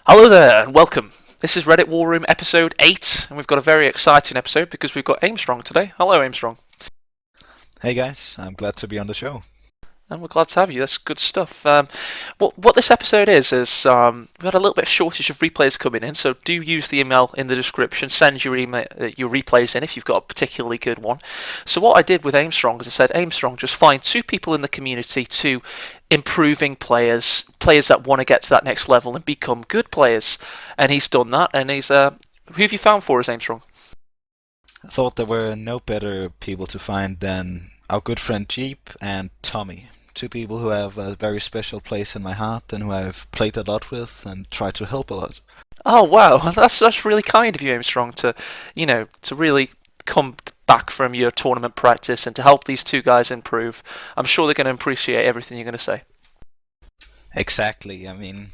Hello there and welcome. This is Reddit War Room episode 8, and we've got a very exciting episode because we've got Aimstrong today. Hello, Aimstrong. Hey guys, I'm glad to be on the show. And we're glad to have you. That's good stuff. What this episode is we've had a little bit of shortage of replays coming in, so do use the email in the description. Send your email, your replays in if you've got a particularly good one. So what I did with Aimstrong is I said, Aimstrong, just find two people in the community to improving players that want to get to that next level and become good players. And he's done that. And who have you found for us, Aimstrong? I thought there were no better people to find than our good friend Jeep and Tommy. Two people who have a very special place in my heart and who I've played a lot with and tried to help a lot. Oh wow, that's really kind of you, Armstrong, to really come back from your tournament practice and to help these two guys improve. I'm sure they're going to appreciate everything you're going to say. Exactly. I mean,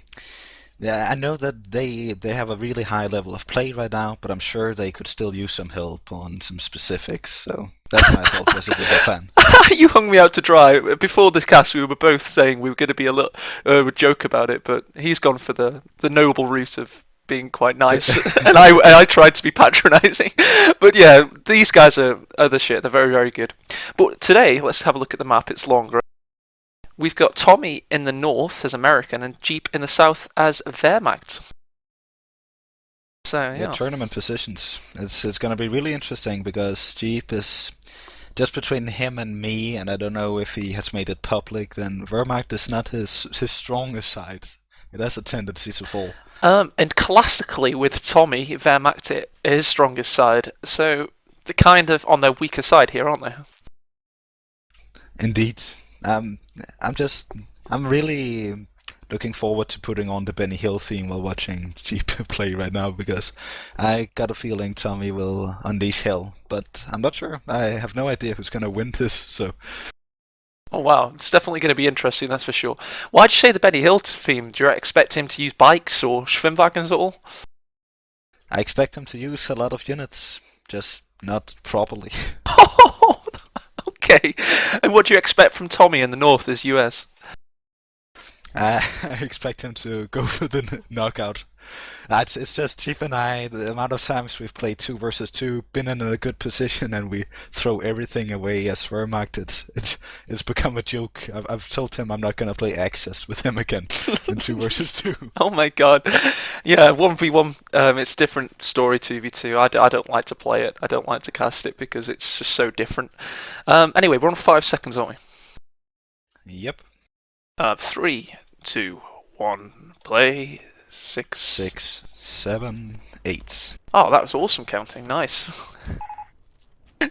yeah, I know that they have a really high level of play right now, but I'm sure they could still use some help on some specifics. So that's my thought was a good plan. You hung me out to dry. Before the cast, we were both saying we were going to be a little joke about it, but he's gone for the noble route of being quite nice, and I tried to be patronising. But yeah, these guys are the shit. They're very, very good. But today, let's have a look at the map. It's longer. We've got Tommy in the north as American and Jeep in the south as Wehrmacht. So yeah, tournament positions. It's going to be really interesting because Jeep is just between him and me, and I don't know if he has made it public. Then Wehrmacht is not his strongest side. It has a tendency to fall. And classically with Tommy, Wehrmacht is his strongest side. So they're kind of on their weaker side here, aren't they? Indeed. I'm really looking forward to putting on the Benny Hill theme while watching Jeep play right now because I got a feeling Tommy will unleash hell, but I'm not sure. I have no idea who's going to win this, so. Oh wow, it's definitely going to be interesting, that's for sure. Why'd you say the Benny Hill theme? Do you expect him to use bikes or Schwimmwagens at all? I expect him to use a lot of units, just not properly. Okay. And what do you expect from Tommy in the north as US? I expect him to go for the knockout. It's just Chief and I, the amount of times we've played 2 versus 2, been in a good position, and we throw everything away as Wehrmacht. It's become a joke. I've told him I'm not going to play Access with him again in 2 versus 2. Oh my god. Yeah, 1v1, it's different story 2v2. I don't like to play it. I don't like to cast it because it's just so different. Anyway, we're on 5 seconds, aren't we? Yep. 3, 2, 1, play. 6, 6, 7, 8. Oh, that was awesome counting. Nice.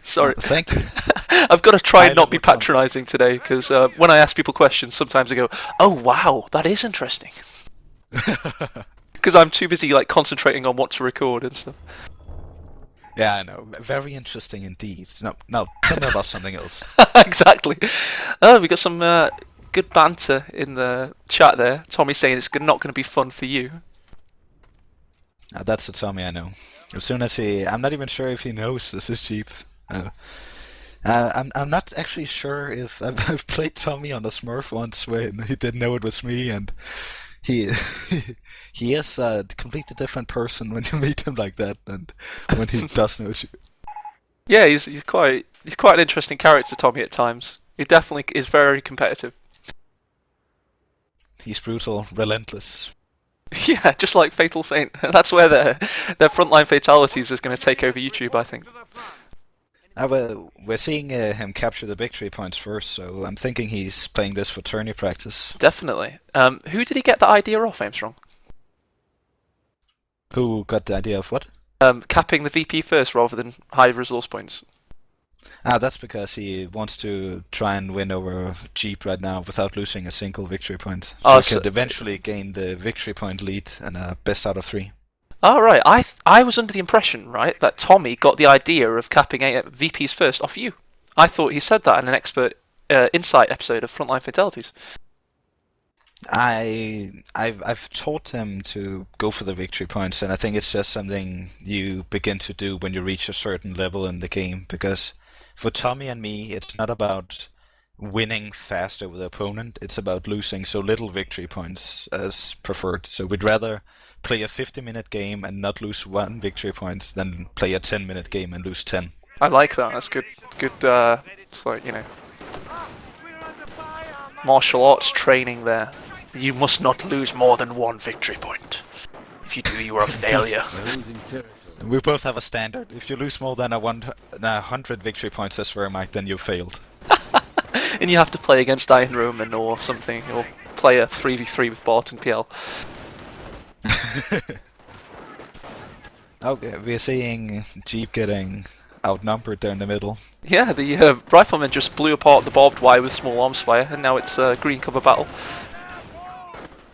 Sorry. Thank you. I've got to try and not be patronising today because when I ask people questions, sometimes I go, "Oh wow, that is interesting," because I'm too busy like concentrating on what to record and stuff. Yeah, I know. Very interesting indeed. No, tell me about something else. Exactly. Oh, we got some good banter in the chat there. Tommy saying it's not going to be fun for you. That's the Tommy I know. As soon as I'm not even sure if he knows this is Jeep. I'm not actually sure if I've played Tommy on a Smurf once when he didn't know it was me, and he he is a completely different person when you meet him like that, and when he does know you. Yeah, he's quite an interesting character, Tommy, at times. He definitely is very competitive. He's brutal, relentless. Yeah, just like Fatal Saint. That's where their frontline fatalities is going to take over YouTube, I think. We're seeing him capture the victory points first, so I'm thinking he's playing this for tourney practice. Definitely. Who did he get the idea off, Armstrong? Who got the idea of what? Capping the VP first rather than high resource points. That's because he wants to try and win over Jeep right now without losing a single victory point. So he could eventually gain the victory point lead and a best out of 3. Oh, right. I was under the impression, right, that Tommy got the idea of capping VPs first off you. I thought he said that in an expert insight episode of Frontline Fatalities. I've taught him to go for the victory points, and I think it's just something you begin to do when you reach a certain level in the game, because for Tommy and me, it's not about winning fast over the opponent. It's about losing so little victory points as preferred. So we'd rather play a 50-minute game and not lose 1 victory point than play a 10-minute game and lose 10. I like that. That's good. Good. It's like, martial arts training there. You must not lose more than 1 victory point. If you do, you are a failure. We both have a standard. If you lose more than 100 victory points as Vermite, then you failed. And you have to play against Iron Roman or something, or play a 3v3 with Bart and PL. Okay, we're seeing Jeep getting outnumbered there in the middle. Yeah, the rifleman just blew apart the barbed wire with small arms fire, and now it's green cover battle.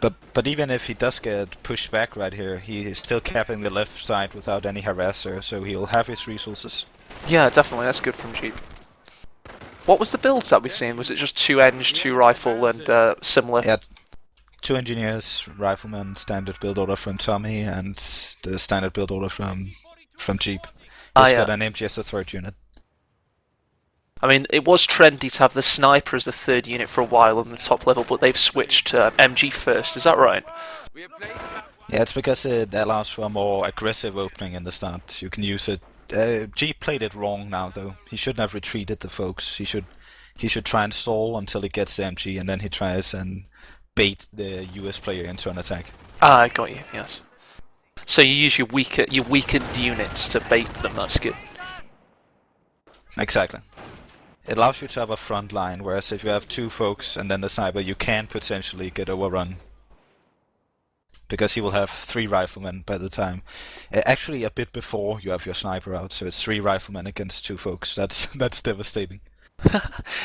But even if he does get pushed back right here, he is still capping the left side without any harasser, so he'll have his resources. Yeah, definitely, that's good from Jeep. What was the builds that we've seen? Was it just 2 Eng, 2 rifle, and similar? Yeah, 2 engineers, rifleman, standard build order from Tommy, and the standard build order from Jeep. He's got an MG as a 3rd unit. I mean, it was trendy to have the sniper as the 3rd unit for a while on the top level, but they've switched to MG first, is that right? Yeah, it's because it allows for a more aggressive opening in the start. You can use it. Jeep played it wrong now, though. He shouldn't have retreated the folks. He should try and stall until he gets the MG, and then he tries and bait the US player into an attack. Ah, I got you, yes. So you use your weakened units to bait them, that's good. Exactly. It allows you to have a front line, whereas if you have 2 folks and then the sniper, you can potentially get overrun. Because he will have 3 riflemen by the time. Actually, a bit before you have your sniper out, so it's 3 riflemen against 2 folks. That's devastating.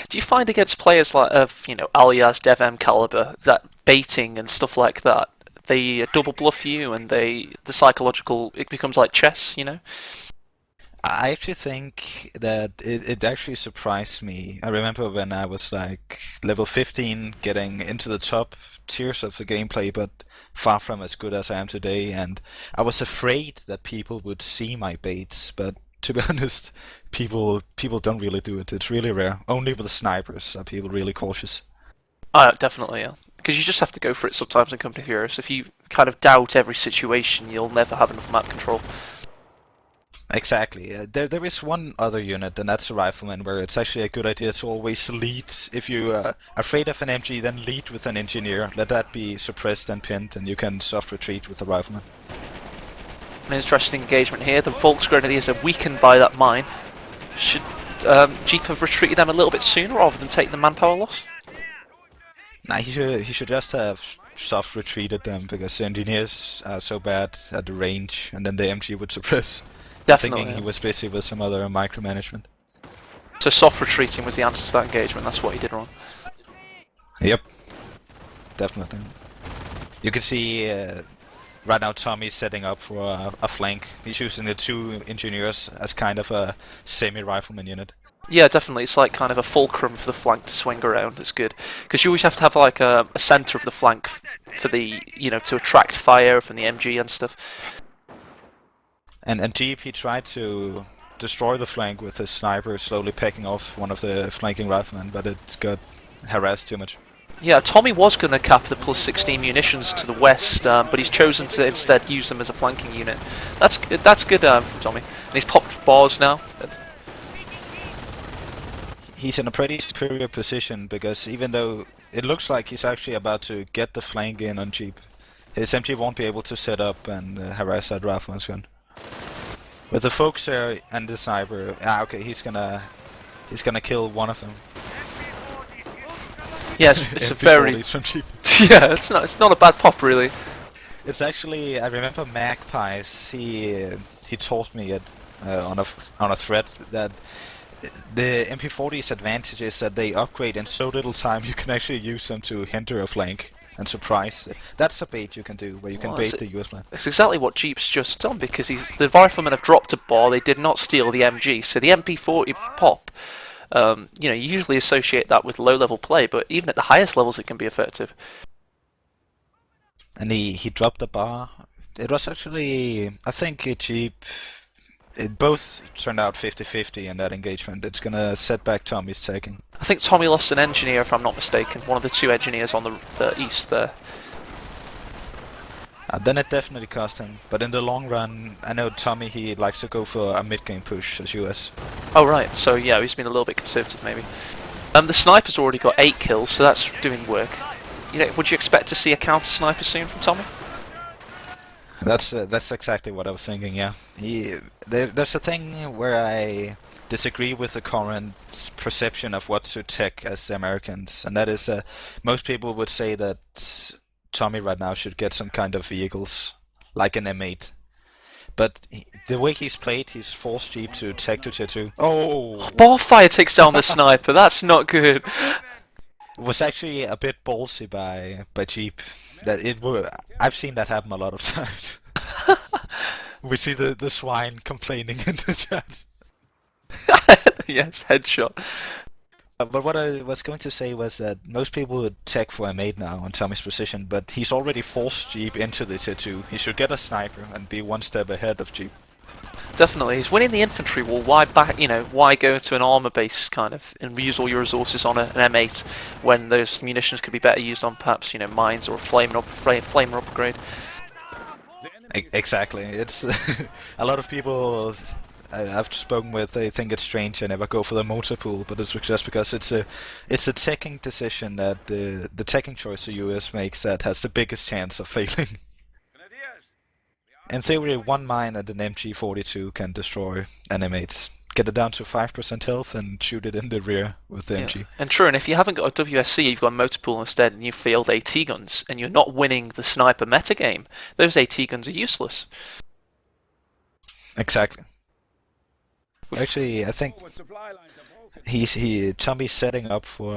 Do you find against players like Alias, DevM caliber, that baiting and stuff like that, they double bluff you and the psychological, it becomes like chess, I actually think that it actually surprised me. I remember when I was like level 15 getting into the top tiers of the gameplay, but far from as good as I am today, and I was afraid that people would see my baits, but to be honest, people don't really do it. It's really rare. Only with the snipers are people really cautious. Definitely, yeah. Because you just have to go for it sometimes in Company of Heroes. If you kind of doubt every situation, you'll never have enough map control. Exactly. There is one other unit, and that's a rifleman, where it's actually a good idea to always lead. If you are afraid of an MG, then lead with an engineer. Let that be suppressed and pinned, and you can soft retreat with the rifleman. An interesting engagement here. The Volksgrenadiers are weakened by that mine. Should Jeep have retreated them a little bit sooner rather than take the manpower loss? Nah, he should just have soft retreated them, because the engineers are so bad at the range, and then the MG would suppress. Definitely. Thinking he was busy with some other micromanagement. So soft retreating was the answer to that engagement. That's what he did wrong. Yep, definitely. You can see right now Tommy's setting up for a flank. He's using the 2 engineers as kind of a semi-rifleman unit. Yeah, definitely. It's like kind of a fulcrum for the flank to swing around. It's good because you always have to have like a center of the flank for the to attract fire from the MG and stuff. And Jeep, he tried to destroy the flank with his sniper, slowly picking off one of the flanking riflemen, but it got harassed too much. Yeah, Tommy was going to cap the plus 16 munitions to the west, but he's chosen to instead use them as a flanking unit. That's good from Tommy. And he's popped bars now. He's in a pretty superior position, because even though it looks like he's actually about to get the flank in on Jeep, his MG won't be able to set up and harass that rifleman's gun. With the folks there and the sniper, okay, he's gonna kill one of them. Yes, it's a very from Jeep. yeah, it's not a bad pop really. It's actually, I remember Magpies. He told me on a thread that the MP40's advantage is that they upgrade in so little time you can actually use them to hinder a flank and surprise. That's a bait you can do, where you can bait the US flank. It's exactly what Jeep's just done, because the riflemen have dropped a bar, they did not steal the MG, so the MP40 pop, you usually associate that with low-level play, but even at the highest levels it can be effective. And he dropped the bar. It was actually, I think Jeep It both turned out 50-50 in that engagement. It's gonna set back Tommy's taking. I think Tommy lost an engineer, if I'm not mistaken. One of the two engineers on the east there. Then it definitely cost him. But in the long run, I know Tommy, he likes to go for a mid-game push as US. Oh right, so yeah, he's been a little bit conservative maybe. The sniper's already got 8 kills, so that's doing work. You know, would you expect to see a counter sniper soon from Tommy? That's exactly what I was thinking. Yeah, there's a thing where I disagree with the current perception of what to tech as Americans, and that is most people would say that Tommy right now should get some kind of vehicles like an M8. But the way he's played, he's forced Jeep to tech to tier 2. Oh! Bar fire takes down the sniper. That's not good. It was actually a bit ballsy by Jeep. I've seen that happen a lot of times. We see the swine complaining in the chat. Yes, headshot. But what I was going to say was that most people would tech for M8 now on Tommy's position, but he's already forced Jeep into the tier 2. He should get a sniper and be one step ahead of Jeep. Definitely, he's winning the infantry war. Why why go to an armor base kind of and use all your resources on an M8 when those munitions could be better used on perhaps mines or a flamer upgrade? Exactly. It's a lot of people I've spoken with. They think it's strange I never go for the motor pool, but it's just because it's a teching decision that the teching choice the US makes that has the biggest chance of failing. In theory, one mine at an MG42 can destroy an M8. Get it down to 5% health and shoot it in the rear with the MG. And true, and if you haven't got a WSC, you've got a motor pool instead, and you field AT guns, and you're not winning the sniper metagame, those AT guns are useless. Exactly. Actually, I think Tommy's setting up for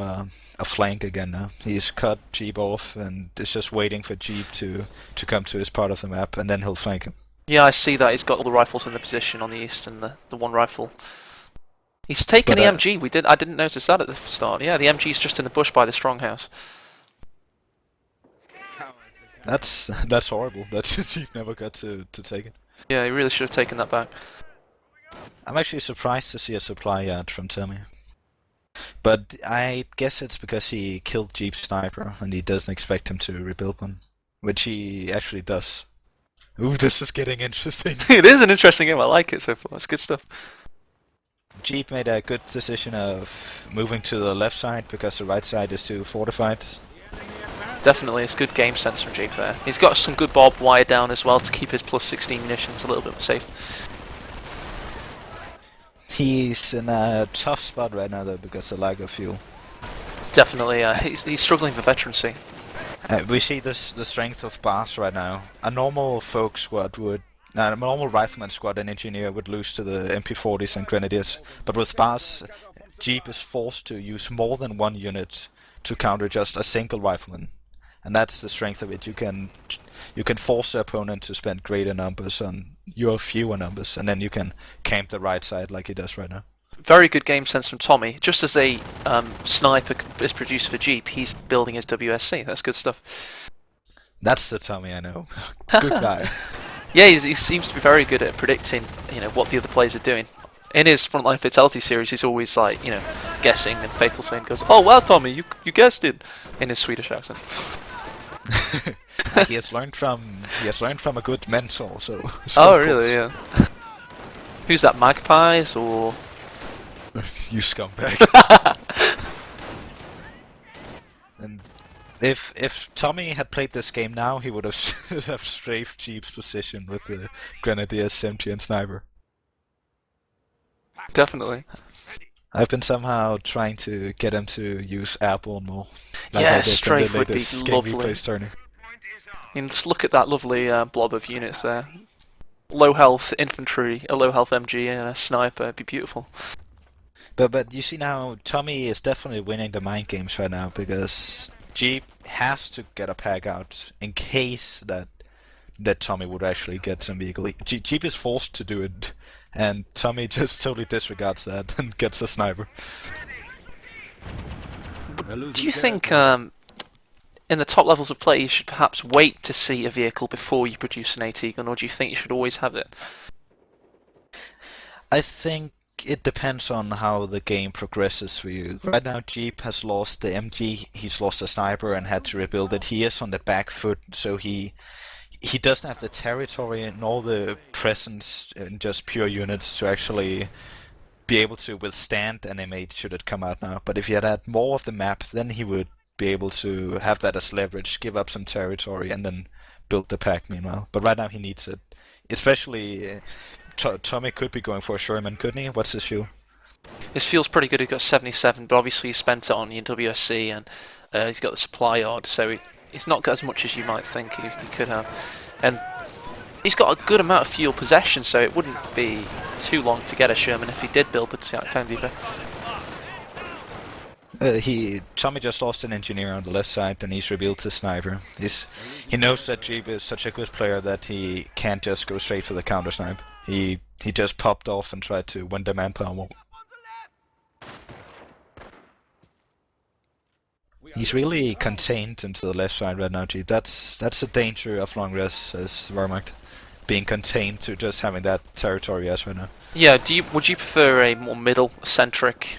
a flank again now. He's cut Jeep off and is just waiting for Jeep to come to his part of the map, and then he'll flank him. Yeah, I see that. He's got all the rifles in the position on the east and the one rifle. He's taken the MG. I didn't notice that at the start. Yeah, the MG's just in the bush by the stronghouse. That's horrible. That Jeep never got to take it. Yeah, he really should have taken that back. I'm actually surprised to see a supply yard from Tommy. But I guess it's because he killed Jeep's sniper and he doesn't expect him to rebuild one. Which he actually does. Ooh, this is getting interesting. It is an interesting game. I like it so far. It's good stuff. Jeep made a good decision of moving to the left side because the right side is too fortified. Definitely, it's good game sense from Jeep there. He's got some good barbed wire down as well to keep his plus 16 munitions a little bit safe. He's in a tough spot right now though because of lack of fuel. Definitely, he's struggling for veterancy. We see the strength of bars right now. A normal folk squad a normal rifleman squad and engineer would lose to the MP40s and grenadiers, but with bars, Jeep is forced to use more than one unit to counter just a single rifleman, and that's the strength of it. You can force the opponent to spend greater numbers on your fewer numbers, and then you can camp the right side like he does right now. Very good game sense from Tommy. Just as a sniper is produced for Jeep, he's building his WSC. That's good stuff. That's the Tommy I know. Good guy. Yeah, he seems to be very good at predicting, what the other players are doing. In his Frontline Fatality series, he's always like, guessing, and Fatal Saint goes, "Oh wow, Tommy, you guessed it," in his Swedish accent. He has learned from a good mentor. So oh really? Yeah. Who's that? Magpies or? You scumbag. And if Tommy had played this game now, he would have strafed Jeep's position with the Grenadiers, SMG, and Sniper. Definitely. I've been somehow trying to get him to use airborne more. Like yeah, strafe would be lovely. Just look at that lovely blob of units there. Low health infantry, a low health MG, and a sniper. It'd be beautiful. But you see now, Tommy is definitely winning the mind games right now because Jeep has to get a pack out in case that Tommy would actually get some vehicle. Jeep is forced to do it, and Tommy just totally disregards that and gets a sniper. Do you think in the top levels of play you should perhaps wait to see a vehicle before you produce an AT gun, or do you think you should always have it? I think it depends on how the game progresses for you. Right now, Jeep has lost the MG, he's lost the sniper and had to rebuild it. He is on the back foot, so he doesn't have the territory nor the presence in just pure units to actually be able to withstand an M8 should it come out now. But if he had more of the map, then he would be able to have that as leverage, give up some territory, and then build the pack meanwhile. But right now he needs it. Especially, Tommy could be going for a Sherman, couldn't he? What's his fuel? His fuel's pretty good. He's got 77, but obviously he spent it on the WSC, and he's got the supply yard, so he's not got as much as you might think he could have. And he's got a good amount of fuel possession, so it wouldn't be too long to get a Sherman if he did build the Time Depot. Tommy just lost an engineer on the left side, and he's rebuilt his sniper. He knows that Jeep is such a good player that he can't just go straight for the counter snipe. He just popped off and tried to win the manpower war. He's really contained into the left side right now, Jeep. That's the danger of long rest as Wehrmacht. Being contained to just having that territory as right now. Yeah, would you prefer a more middle-centric,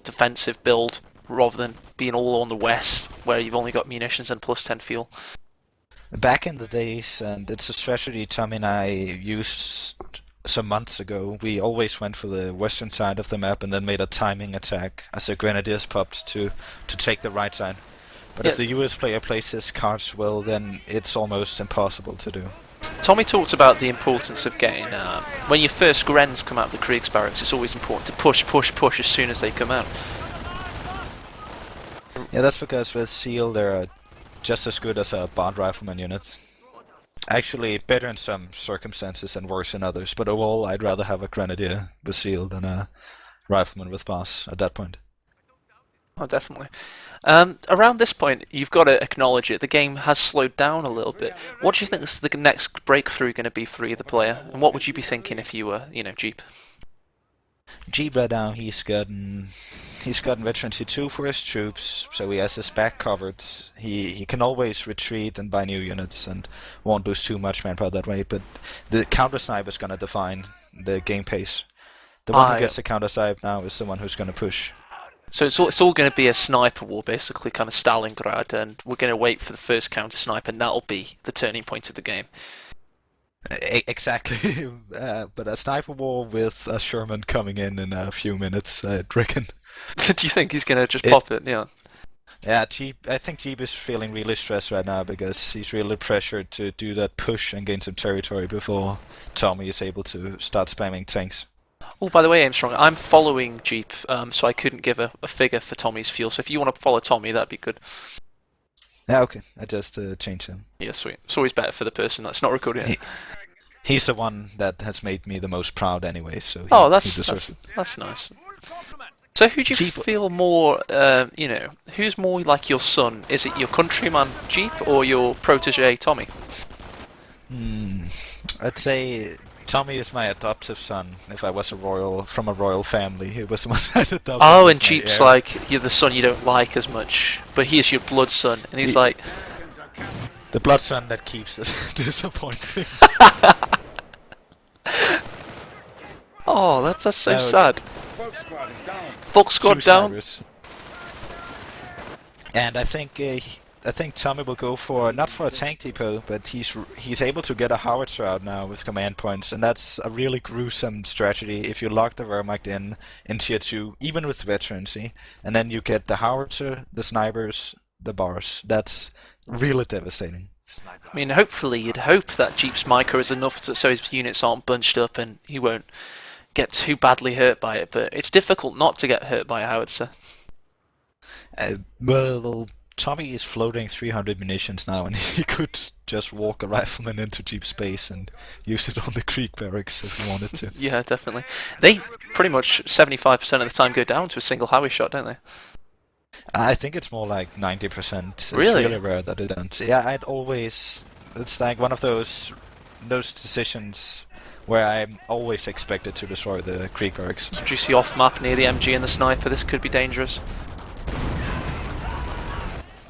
defensive build rather than being all on the west where you've only got munitions and plus 10 fuel? Back in the days, and it's a strategy Tommy and I used some months ago, we always went for the western side of the map and then made a timing attack as the grenadiers popped to take the right side. But if the US player plays his cards well, then it's almost impossible to do. Tommy talked about the importance of getting, when your first Grens come out of the Kriegsbarracks, it's always important to push as soon as they come out. Yeah, that's because with Seal they're just as good as a Bond Rifleman unit. Actually, better in some circumstances and worse in others, but overall I'd rather have a Grenadier with Seal than a Rifleman with Boss at that point. Oh, definitely. Around this point, you've got to acknowledge it. The game has slowed down a little bit. What do you think is the next breakthrough going to be for either player? And what would you be thinking if you were, Jeep? Jeep right now, he's gotten veterancy 2 for his troops, so he has his back covered. He can always retreat and buy new units and won't lose too much manpower that way, but the counter snipe is going to define the game pace. The one who gets the counter snipe now is the one who's going to push. So it's all going to be a sniper war, basically, kind of Stalingrad, and we're going to wait for the first counter snipe, and that'll be the turning point of the game. Exactly, but a sniper war with a Sherman coming in a few minutes, I'd reckon. Do you think he's going to just pop it? Yeah. Yeah, I think Jeep is feeling really stressed right now because he's really pressured to do that push and gain some territory before Tommy is able to start spamming tanks. Oh, by the way, Aimstrong, I'm following Jeep, so I couldn't give a figure for Tommy's fuel. So if you want to follow Tommy, that'd be good. Yeah, okay. I just changed him. Yeah, sweet. It's always better for the person that's not recording it. He's the one that has made me the most proud anyway, so that's nice. So who do you feel more, who's more like your son? Is it your countryman Jeep or your protege Tommy? I'd say Tommy is my adoptive son. If I was from a royal family, he was the one that adopted. Oh, and Jeep's like, you're the son you don't like as much, but he's your blood son, and he's like... The blood son that keeps us disappointing. Oh, that's so sad. Volk squad down. And I think Tommy will go for not for a tank depot, but he's able to get a howitzer out now with command points, and that's a really gruesome strategy if you lock the Wehrmacht in tier 2, even with veterancy, and then you get the howitzer, the snipers, the bars. That's really devastating. I mean, hopefully you'd hope that Jeep's micro is enough so his units aren't bunched up and he won't get too badly hurt by it, but it's difficult not to get hurt by a howitzer. Well, Tommy is floating 300 munitions now, and he could just walk a rifleman into Jeep space and use it on the Krieg barracks if he wanted to. Yeah, definitely. They pretty much 75% of the time go down to a single Howie shot, don't they? I think it's more like 90%. It's really rare that it doesn't. Yeah, it's like one of those decisions where I'm always expected to destroy the Krieg barracks. So do you see off map near the MG and the sniper? This could be dangerous.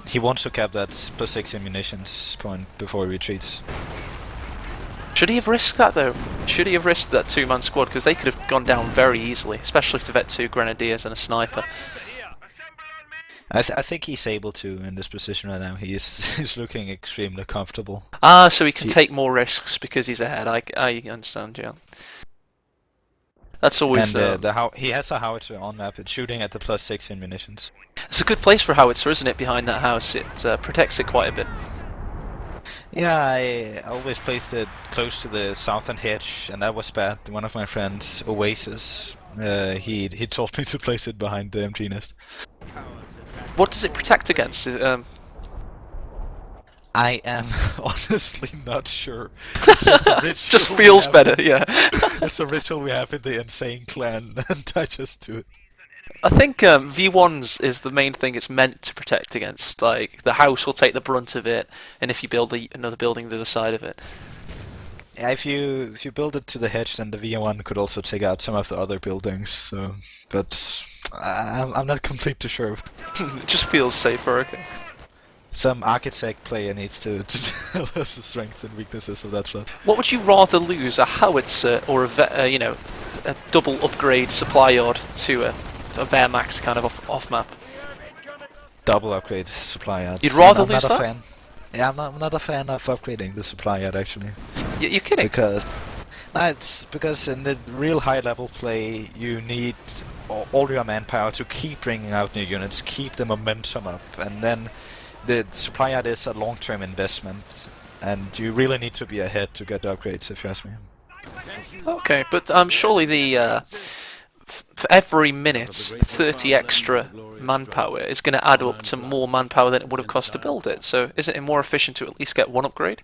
He wants to cap that +6 munitions point before he retreats. Should he have risked that though? Should he have risked that two-man squad? Because they could have gone down very easily, especially if they've had 2 grenadiers and a sniper. I think he's able to in this position right now. He's looking extremely comfortable. Ah, so he can take more risks because he's ahead. I understand, yeah. That's always. And he has a howitzer on map. It's shooting at the +16 munitions. It's a good place for a howitzer, isn't it? Behind that house, it protects it quite a bit. Yeah, I always placed it close to the southern hedge, and that was bad. One of my friends, Oasis, he told me to place it behind the MG nest. What does it protect against? I am honestly not sure. It's just a ritual just feels better, yeah. It's a ritual we have in the Insane clan, and I just do it. I think V1s is the main thing it's meant to protect against. Like, the house will take the brunt of it, and if you build another building to the other side of it. Yeah, if you build it to the hedge, then the V1 could also take out some of the other buildings. So, but I'm not completely sure. It just feels safer, okay. Some architect player needs to tell us the strengths and weaknesses of that stuff. What would you rather lose, a howitzer or a double upgrade supply yard to a Wehrmacht kind of off map? Double upgrade supply yard. You'd rather I'm lose not that? a fan. Yeah, I'm not a fan of upgrading the supply yard actually. You're kidding? It's because in the real high level play you need all your manpower to keep bringing out new units, keep the momentum up, and then the supply yard is a long-term investment, and you really need to be ahead to get the upgrades, if you ask me. Okay, but surely the for every minute 30 extra manpower is going to add up to more manpower than it would have cost to build it. So isn't it more efficient to at least get one upgrade?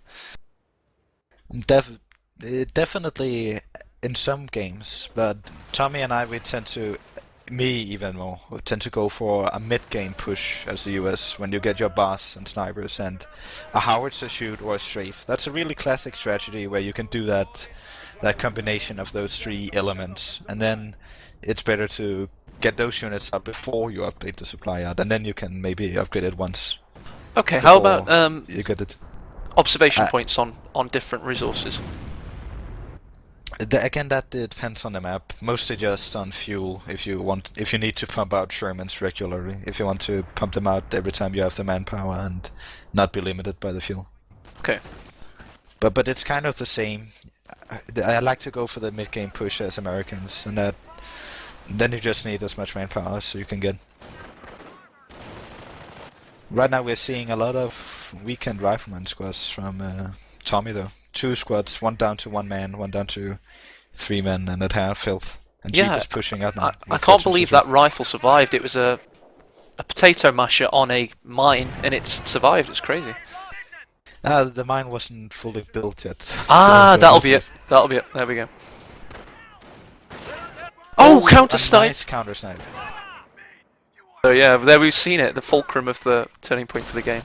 Definitely in some games, but Tommy and I, we tend to go for a mid-game push as the US when you get your boss and snipers and a howitzer shoot or a strafe. That's a really classic strategy where you can do that combination of those 3 elements, and then it's better to get those units out before you upgrade the supply yard, and then you can maybe upgrade it once. Okay, how about you get it? Observation points on different resources? Again, that depends on the map. Mostly just on fuel. If you need to pump out Shermans regularly, if you want to pump them out every time you have the manpower and not be limited by the fuel. Okay. But it's kind of the same. I like to go for the mid-game push as Americans, and then you just need as much manpower as you can get. Right now we're seeing a lot of weekend rifleman squads from Tommy though. 2 squads, 1 down to 1 man, 1 down to 3 men, and at half filth. And Jeep is pushing out now. I can't believe that rifle survived. It was a potato masher on a mine, and it's survived. It's crazy. The mine wasn't fully built yet. Ah, so that'll be it. That'll be it. There we go. Oh, counter snipe! Nice counter snipe. So yeah, there we've seen it. The fulcrum of the turning point for the game.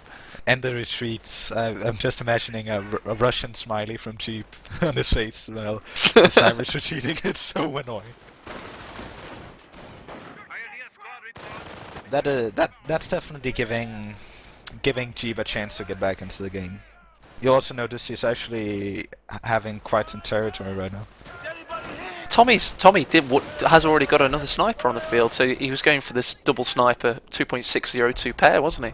And the retreat. I'm just imagining a Russian smiley from Jeep on his face while the sniper's retreating. It's so annoying. That's definitely giving Jeep a chance to get back into the game. You also notice he's actually having quite some territory right now. Tommy has already got another sniper on the field, so he was going for this double sniper 2.602 pair, wasn't he?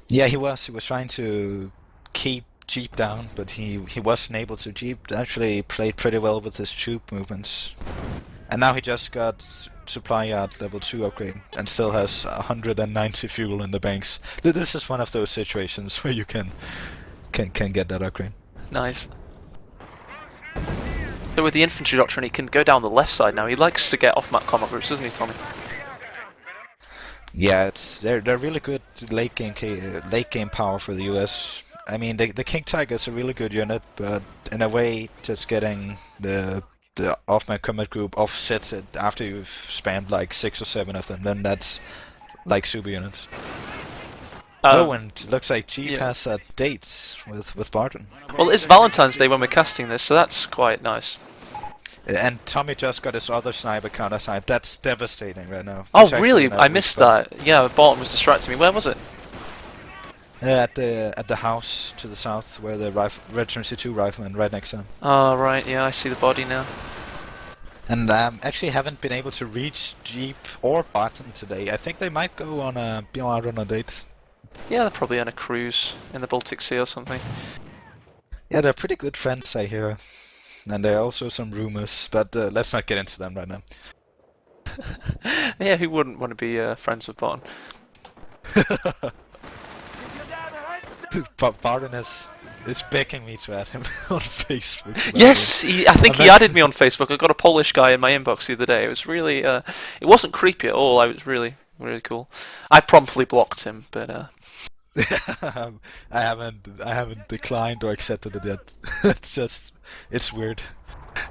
Yeah, he was trying to keep Jeep down, but he wasn't able to. Jeep actually played pretty well with his troop movements. And now he just got supply yard level 2 upgrade and still has 190 fuel in the banks. This is one of those situations where you can get that upgrade. Nice. So with the infantry doctrine, he can go down the left side now. He likes to get off-map combat groups, doesn't he, Tommy? Yeah, they're really good late game power for the US. I mean, the King Tiger is a really good unit, but in a way, just getting the off-map combat group offsets it after you've spammed like 6 or 7 of them. Then that's like super units. And it looks like Jeep has a date with Barton. Well, it's Valentine's Day when we're casting this, so that's quite nice. And Tommy just got his other sniper counter snipe. That's devastating right now. Oh, really? I missed that. Yeah, Barton was distracting me. Where was it? At the house to the south, where the Regency 2 rifleman right next to him. Oh, right, yeah, I see the body now. And actually haven't been able to reach Jeep or Barton today. I think they might go on be out on a date. Yeah, they're probably on a cruise in the Baltic Sea or something. Yeah, they're pretty good friends, I hear. And there are also some rumors, but let's not get into them right now. Yeah, who wouldn't want to be friends with Barton? Barton is begging me to add him on Facebook. Yes, I think he added me on Facebook. I got a Polish guy in my inbox the other day. It was really, it wasn't creepy at all. I was really cool. I promptly blocked him, but I haven't declined or accepted it yet. It's weird.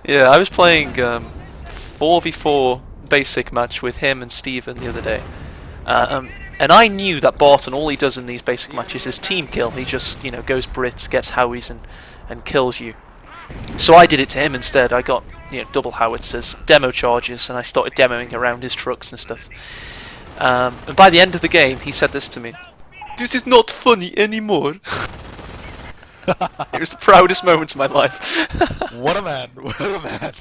Yeah, I was playing 4v4 basic match with him and Steven the other day. And I knew that Barton, all he does in these basic matches is team kill. He just, goes Brits, gets howies and kills you. So I did it to him instead. I got, double howitzers, demo charges, and I started demoing around his trucks and stuff. And by the end of the game, he said this to me: "This is not funny anymore." It was the proudest moment of my life. What a man! What a man!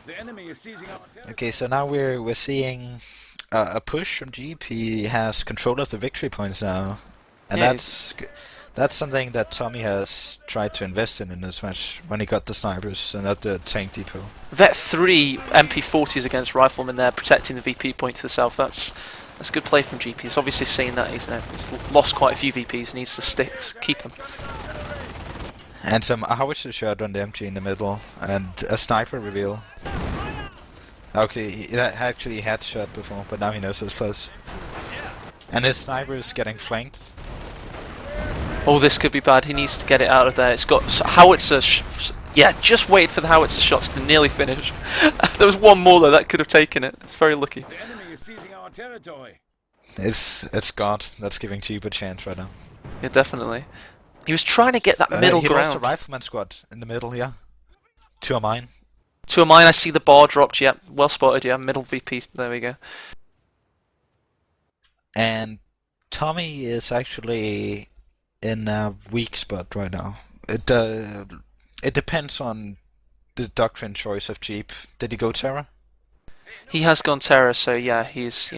The enemy is seizing our territory. Okay, so now we're seeing a push from Jeep. He has control of the victory points now, and Yeah, that's something that Tommy has tried to invest in this match when he got the snipers and at the tank depot. Vet 3 MP40s against Rifleman there, protecting the VP point to the south. That's a good play from GP. He's obviously seen that he's lost quite a few VPs, needs to keep them. And some howitzer shot on the MG in the middle, and a sniper reveal. Okay, he actually had shot before, but now he knows it's close. And his sniper is getting flanked. Oh, this could be bad. He needs to get it out of there. It's got howitzer. Yeah, just wait for the howitzer shots to nearly finish. There was one more though that could have taken it. It's very lucky. The enemy is seizing our territory. It's God. That's giving Jeep a chance right now. Yeah, definitely. He was trying to get that middle he lost ground. a rifleman squad in the middle, yeah. Two of mine. Two of mine. I see the bar dropped. Yeah, well spotted. Yeah, middle VP. There we go. And Tommy is actually in a weak spot right now. It depends on the doctrine choice of Jeep. Did he go Terra? He has gone Terror, so yeah, he's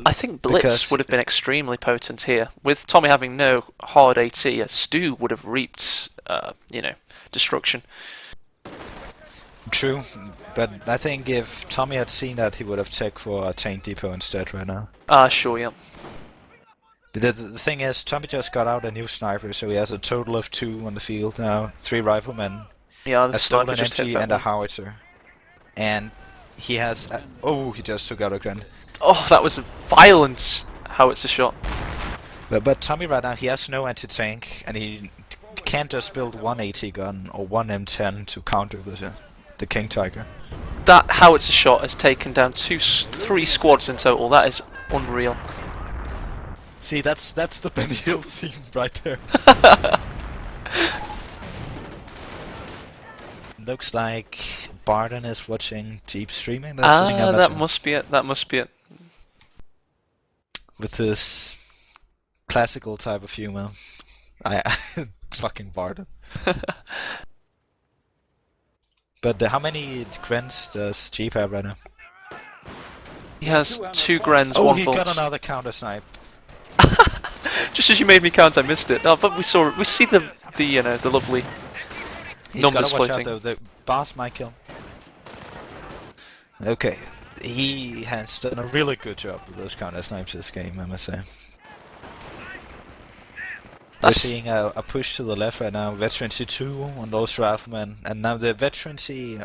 I think Blitz Because would have been extremely potent here. With Tommy having no hard AT, Stu would have reaped, destruction. True, but I think if Tommy had seen that, he would have checked for a tank depot instead right now. Sure, yeah. The thing is, Tommy just got out a new sniper, so he has a total of 2 on the field now. 3 riflemen, Yeah, the a sniper stolen just hit MG, that and a one. howitzer. And he has... oh, he just took out a gun. Oh, that was a violent howitzer shot. But Tommy right now, he has no anti-tank, and he can't just build one AT gun or one M10 to counter the King Tiger. That howitzer shot has taken down 3 squads in total. That is unreal. See, that's the Benny Hill theme right there. Looks like Barden is watching Jeep streaming. That's the thing I'm That watching. must be it. That must be it. With this classical type of humor. I fucking Barden. But how many Grens does Jeep have right now? He has 2 Grens, Oh, 1 he Volks. got another counter snipe. Just as you made me count, I missed it. Oh, but we see the lovely He's numbers gotta watch out floating. though, the boss might kill. Okay, he has done a really good job with those counter snipes this game, I must say. We're That's- seeing a push to the left right now, Veterancy 2 on those riflemen, and now the Veterancy,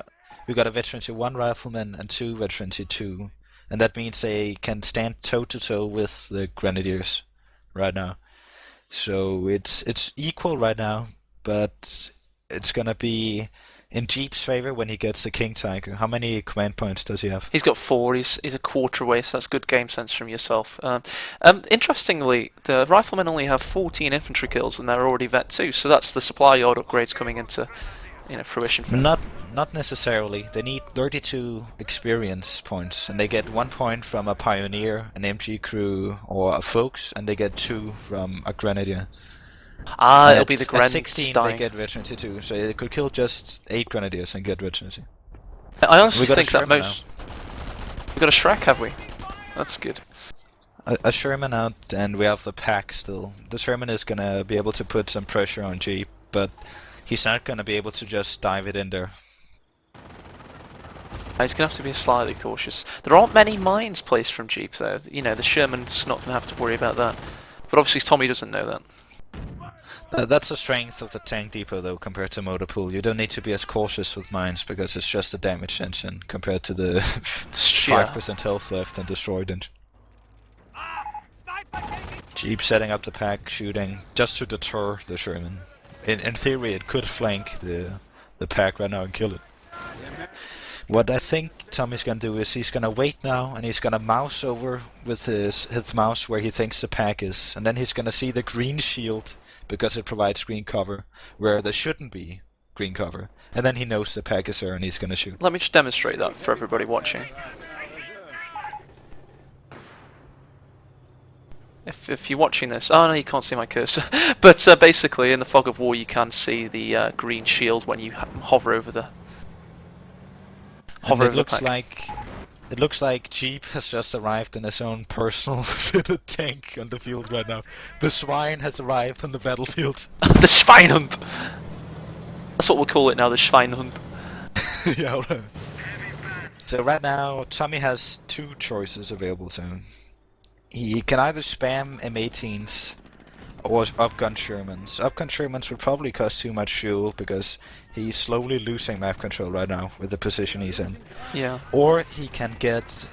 we got a Veterancy 1 rifleman and 2 Veterancy 2, and that means they can stand toe to toe with the Grenadiers right now. So it's equal right now, but it's gonna be in Jeep's favor when he gets the King Tiger. How many command points does he have? He's got 4. He's a quarter away, so that's good game sense from yourself. Interestingly, the riflemen only have 14 infantry kills, and they're already vet 2. So that's the supply yard upgrades coming into fruition for. Not necessarily. They need 32 experience points, and they get 1 point from a pioneer, an MG crew, or a folks, and they get 2 from a grenadier. And It'll be the Gren at 16 dying. they get veterancy too, so they could kill just 8 grenadiers and get veterancy. I honestly We got a think that Sherman most. We've got a Shrek, have we? That's good. A Sherman out, and we have the pack still. The Sherman is gonna be able to put some pressure on Jeep, but he's not gonna be able to just dive it in there. He's going to have to be slightly cautious. There aren't many mines placed from Jeep, though. The Sherman's not going to have to worry about that. But obviously Tommy doesn't know that. That's the strength of the tank depot, though, compared to motor pool. You don't need to be as cautious with mines because it's just a damage engine compared to the 5% health left and destroyed engine. Jeep setting up the pack, shooting just to deter the Sherman. In theory, it could flank the pack right now and kill it. What I think Tommy's gonna do is he's gonna wait now, and he's gonna mouse over with his mouse where he thinks the pack is, and then he's gonna see the green shield because it provides green cover where there shouldn't be green cover, and then he knows the pack is there and he's gonna shoot. Let me just demonstrate that for everybody watching. If you're watching this, oh no, you can't see my cursor. But basically, in the fog of war, you can see the green shield when you hover over the. It looks like Jeep has just arrived in his own personal fitted tank on the field right now. The swine has arrived on the battlefield. The Schweinhund! That's what we'll call it now, the Schweinhund. Yeah. So right now, Tommy has 2 choices available to him. He can either spam M18s or upgun Shermans. Upgun Shermans would probably cost too much fuel because he's slowly losing map control right now with the position he's in. Yeah. Or he can get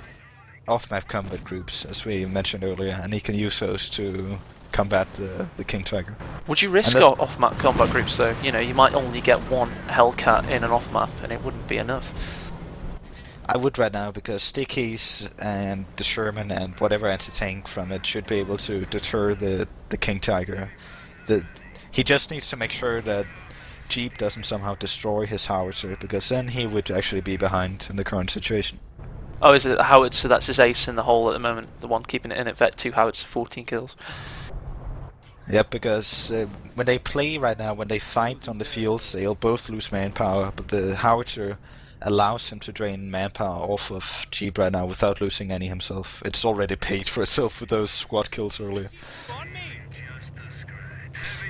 off-map combat groups, as we mentioned earlier, and he can use those to combat the King Tiger. Would you risk off-map combat groups though? You might only get 1 Hellcat in an off-map and it wouldn't be enough. I would right now because Stickies and the Sherman and whatever anti-tank from it should be able to deter the King Tiger. He just needs to make sure that Jeep doesn't somehow destroy his howitzer, because then he would actually be behind in the current situation. Oh, is it a howitzer? That's his ace in the hole at the moment, the one keeping it in at Vet 2 howitzer, 14 kills. Yep, because when they play right now, when they fight on the fields, they'll both lose manpower, but the howitzer allows him to drain manpower off of Jeep right now without losing any himself. It's already paid for itself with those squad kills earlier.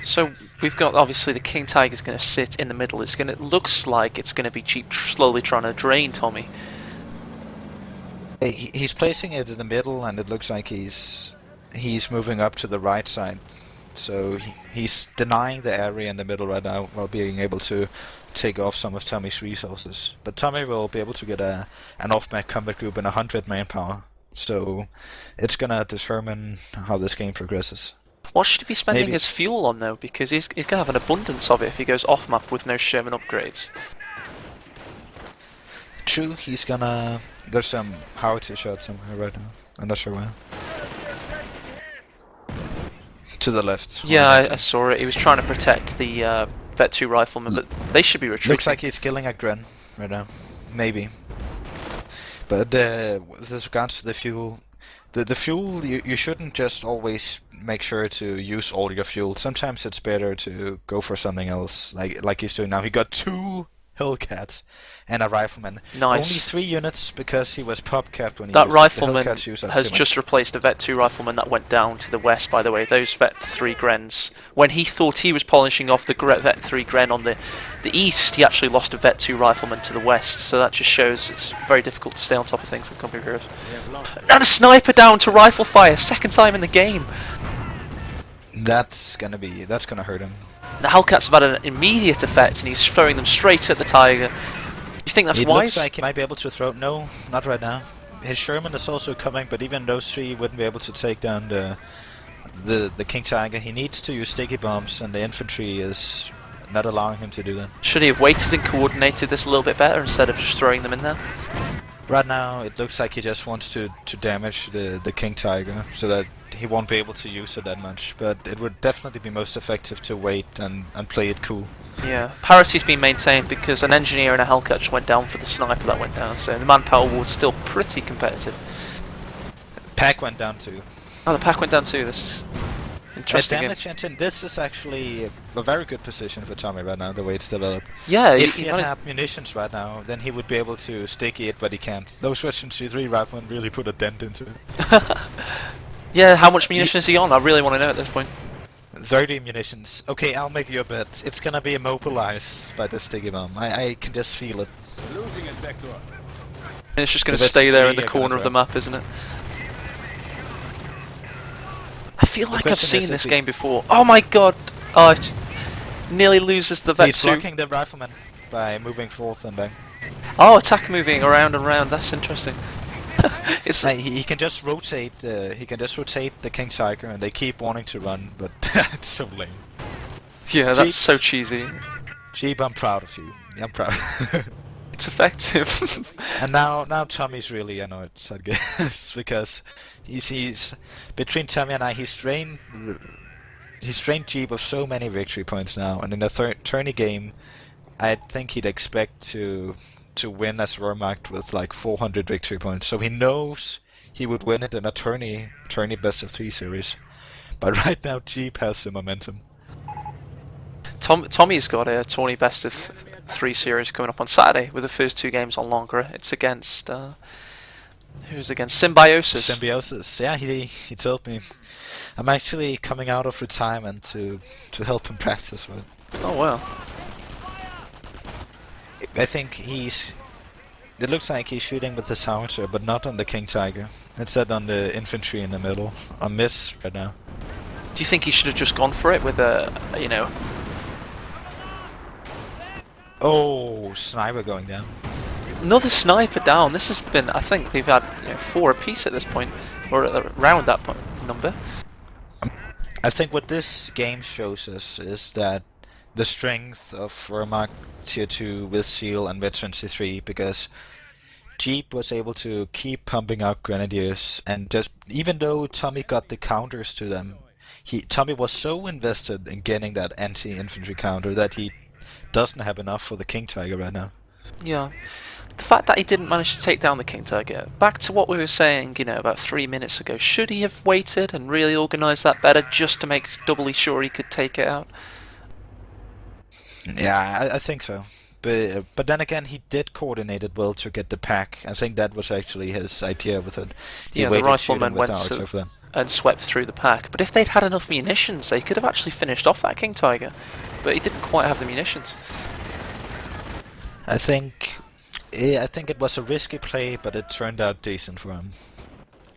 So we've got obviously the King Tiger's going to sit in the middle. It looks like it's going to be Jeep slowly trying to drain Tommy. He's placing it in the middle, and it looks like he's moving up to the right side. So he's denying the area in the middle right now while being able to take off some of Tommy's resources. But Tommy will be able to get an off-map combat group in 100 manpower. So it's gonna determine how this game progresses. What should he be spending his fuel on though? Because he's going to have an abundance of it if he goes off-map with no Sherman upgrades. True, he's gonna... There's some howitzer shots somewhere right now. I'm not sure where. To the left. Yeah, I saw it. He was trying to protect the Vet 2 riflemen, but they should be retreating. Looks like he's killing a Gren right now. Maybe. But with regards to the fuel... The fuel, you shouldn't just always make sure to use all your fuel. Sometimes it's better to go for something else, like he's doing now. He got 2 Hellcats and a rifleman. Nice. Only 3 units because he was pop-capped when he that used rifleman the Hellcats has just replaced a Vet 2 rifleman that went down to the west, by the way. Those Vet 3 Grens. When he thought he was polishing off the Vet 3 Gren on the east, he actually lost a Vet 2 rifleman to the west. So that just shows it's very difficult to stay on top of things in Company of Heroes. And a sniper down to rifle fire, 2nd time in the game. That's gonna hurt him. The Hellcats have had an immediate effect, and he's throwing them straight at the Tiger. You think that's it wise? Looks like he might be able to throw... No, not right now. His Sherman is also coming, but even those 3 wouldn't be able to take down the King Tiger. He needs to use sticky bombs, and the infantry is not allowing him to do that. Should he have waited and coordinated this a little bit better instead of just throwing them in there? Right now, it looks like he just wants to damage the King Tiger, so that he won't be able to use it that much. But it would definitely be most effective to wait and play it cool. Yeah, parity's been maintained because an engineer and a Hellcatcher went down for the sniper that went down, so the manpower war is still pretty competitive. Pack went down too. Oh, the pack went down too. This is interesting. Damage engine. This is actually a very good position for Tommy right now, the way it's developed. Yeah, if he had munitions right now, then he would be able to sticky it, but he can't. Those Russian G3 riflemen really put a dent into it. Yeah, how much munitions is he on? I really want to know at this point. 30 munitions. Okay, I'll make you a bet. It's gonna be immobilized by the sticky bomb. I can just feel it. Losing a sector. It's just going to stay there in the corner of the map, isn't it? I feel like I've seen this game before. Oh my god! Oh, it nearly loses the Vetsu. He's blocking the rifleman by moving forth and back. Oh, attack moving around and around. That's interesting. It's he can just rotate. He can just rotate the King Tiger, and they keep wanting to run, but it's so lame. Yeah, that's so cheesy. Jeep, I'm proud of you. I'm proud. It's effective. And now Tommy's really annoyed, I guess, because he's between Tommy and I, he's drained Jeep of so many victory points now, and in a tourney game, I think he'd expect to win as Wehrmacht with like 400 victory points. So he knows he would win it in a tourney best of 3 series. But right now, Jeep has the momentum. Tommy's got a tourney best of 3 series coming up on Saturday with the first 2 games on longer. It's against who's against Symbiosis. Symbiosis, yeah, he told me. I'm actually coming out of retirement to help him practice with. Oh wow. I think it looks like he's shooting with the silencer, but not on the King Tiger. Instead on the infantry in the middle. On miss right now. Do you think he should have just gone for it with a, you know? Oh, sniper going down. Another sniper down. This has been, I think they've had 4 apiece at this point, or around that point number. I think what this game shows us is that the strength of Wehrmacht Tier 2 with Seal and Veteran Tier 3, because Jeep was able to keep pumping out Grenadiers, and just even though Tommy got the counters to them, Tommy was so invested in getting that anti-infantry counter that he doesn't have enough for the King Tiger right now. Yeah. The fact that he didn't manage to take down the King Tiger, back to what we were saying, about 3 minutes ago, should he have waited and really organised that better just to make doubly sure he could take it out? Yeah, I think so. But then again, he did coordinate it well to get the pack. I think that was actually his idea with it. The riflemen went and swept through the pack. But if they'd had enough munitions, they could have actually finished off that King Tiger. But he didn't quite have the munitions. I think it was a risky play, but it turned out decent for him.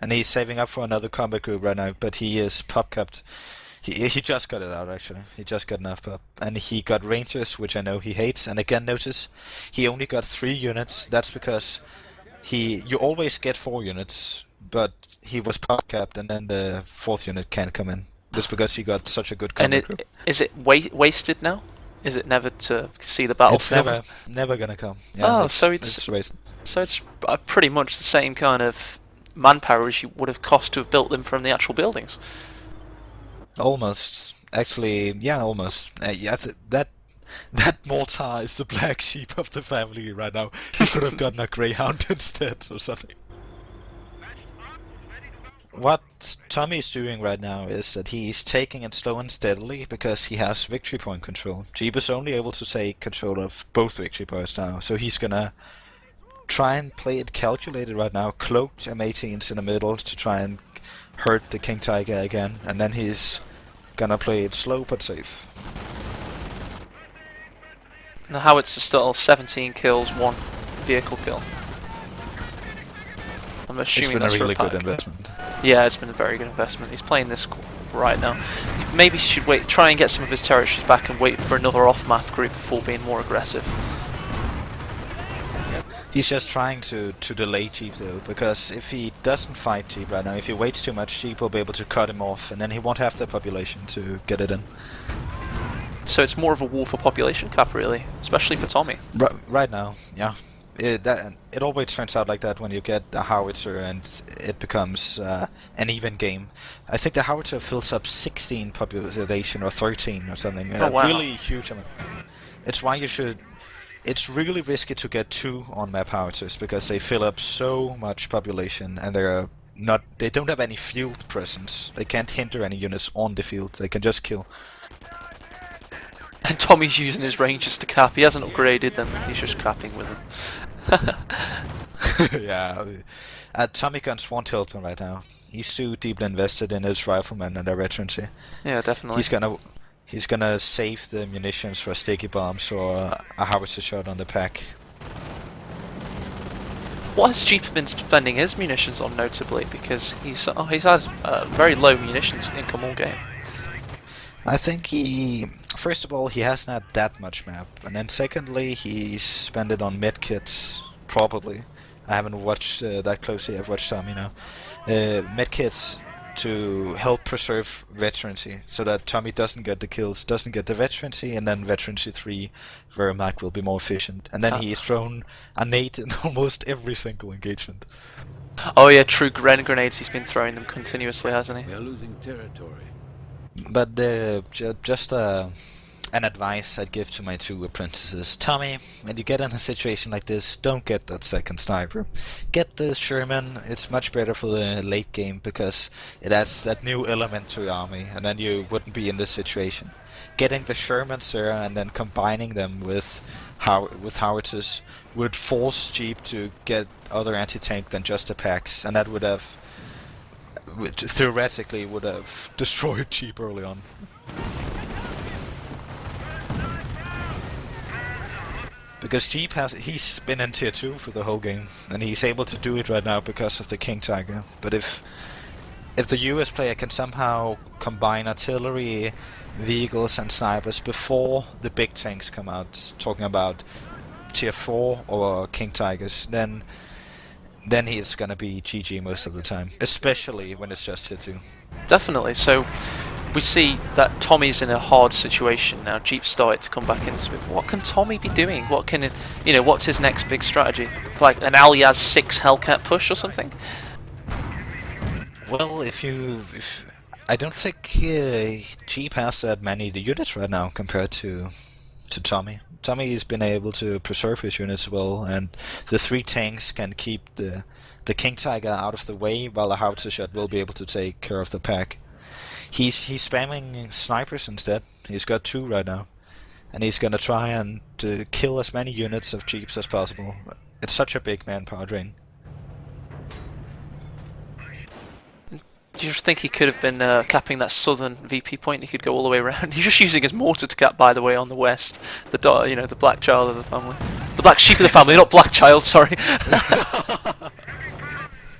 And he's saving up for another combat group right now, but he is pop-capped. He just got it out, actually. He just got enough pop. And he got Rangers, which I know he hates. And again, notice, he only got 3 units. That's because you always get 4 units, but he was pop-capped, and then the 4th unit can't come in. Just because he got such a good combat group. Is it wasted now? Is it never to see the battlefield? It's never gonna come. Yeah, so it's wasted. So it's pretty much the same kind of manpower as you would have cost to have built them from the actual buildings. Almost. Actually, yeah, almost. That mortar is the black sheep of the family right now. He could have gotten a Greyhound instead or something. What Tommy's doing right now is that he's taking it slow and steadily because he has victory point control. Jeep is only able to take control of both victory points now, so he's gonna try and play it calculated right now, cloaked M18s in the middle to try and hurt the King Tiger again, and then he's gonna play it slow but safe. Now Howitz is still 17 kills, 1 vehicle kill. I'm assuming that's a really good investment. Yeah, it's been a very good investment. He's playing this right now. Maybe he should try and get some of his territories back and wait for another off-map group before being more aggressive. He's just trying to delay Jeep though, because if he doesn't fight Jeep right now, if he waits too much, Jeep will be able to cut him off, and then he won't have the population to get it in. So it's more of a war for population cap, really, especially for Tommy. Right now, yeah. It always turns out like that when you get a howitzer and it becomes an even game. I think the howitzer fills up 16 population or 13 or something. Oh, wow. Really huge amount. It's why you should. It's really risky to get 2 on-map howitzers because they fill up so much population and they're not. They don't have any field presence. They can't hinder any units on the field. They can just kill. And Tommy's using his rangers to cap. He hasn't upgraded them. He's just capping with them. Yeah, Tommy Guns won't help him right now. He's too deeply invested in his riflemen and their veterancy. Yeah, definitely. He's gonna save the munitions for sticky bombs or a howitzer shot on the pack. What has Jeep been spending his munitions on, notably? Because he's had very low munitions income all game. I think first of all, he hasn't had that much map, and then secondly, he's spent it on medkits, probably. I haven't watched that closely. I've watched Tommy now. Medkits to help preserve veterancy, so that Tommy doesn't get the kills, doesn't get the veterancy, and then veterancy 3, where Mike will be more efficient. And then he's thrown a nade in almost every single engagement. Oh yeah, true. Grenades. He's been throwing them continuously, hasn't he? They're losing territory. But just an advice I'd give to my 2 apprentices. Tommy, when you get in a situation like this, don't get that second sniper. Get the Sherman. It's much better for the late game because it adds that new element to your army, and then you wouldn't be in this situation. Getting the Sherman, sir, and then combining them with howitzers would force Jeep to get other anti-tank than just the packs, and that would have theoretically would have destroyed Jeep early on. Because Jeep he's been in tier 2 for the whole game, and he's able to do it right now because of the King Tiger. But if the US player can somehow combine artillery, vehicles and snipers before the big tanks come out, talking about tier 4 or King Tigers, then he's gonna be GG most of the time, especially when it's just tier 2. Definitely. So we see that Tommy's in a hard situation now. Jeep started to come back into it. What can Tommy be doing? What can what's his next big strategy? Like an Alias 6 Hellcat push or something? Well, I don't think Jeep has that many units right now compared to Tommy. Tommy's been able to preserve his units well, and the 3 tanks can keep the King Tiger out of the way, while the howitzer shot will be able to take care of the pack. He's spamming snipers instead. He's got 2 right now, and he's gonna try and kill as many units of Jeeps as possible. It's such a big manpower drain. Do you just think he could have been capping that southern VP point? He could go all the way around. He's just using his mortar to cap, by the way, on the west. The black child of the family. The black sheep of the family, not black child, sorry.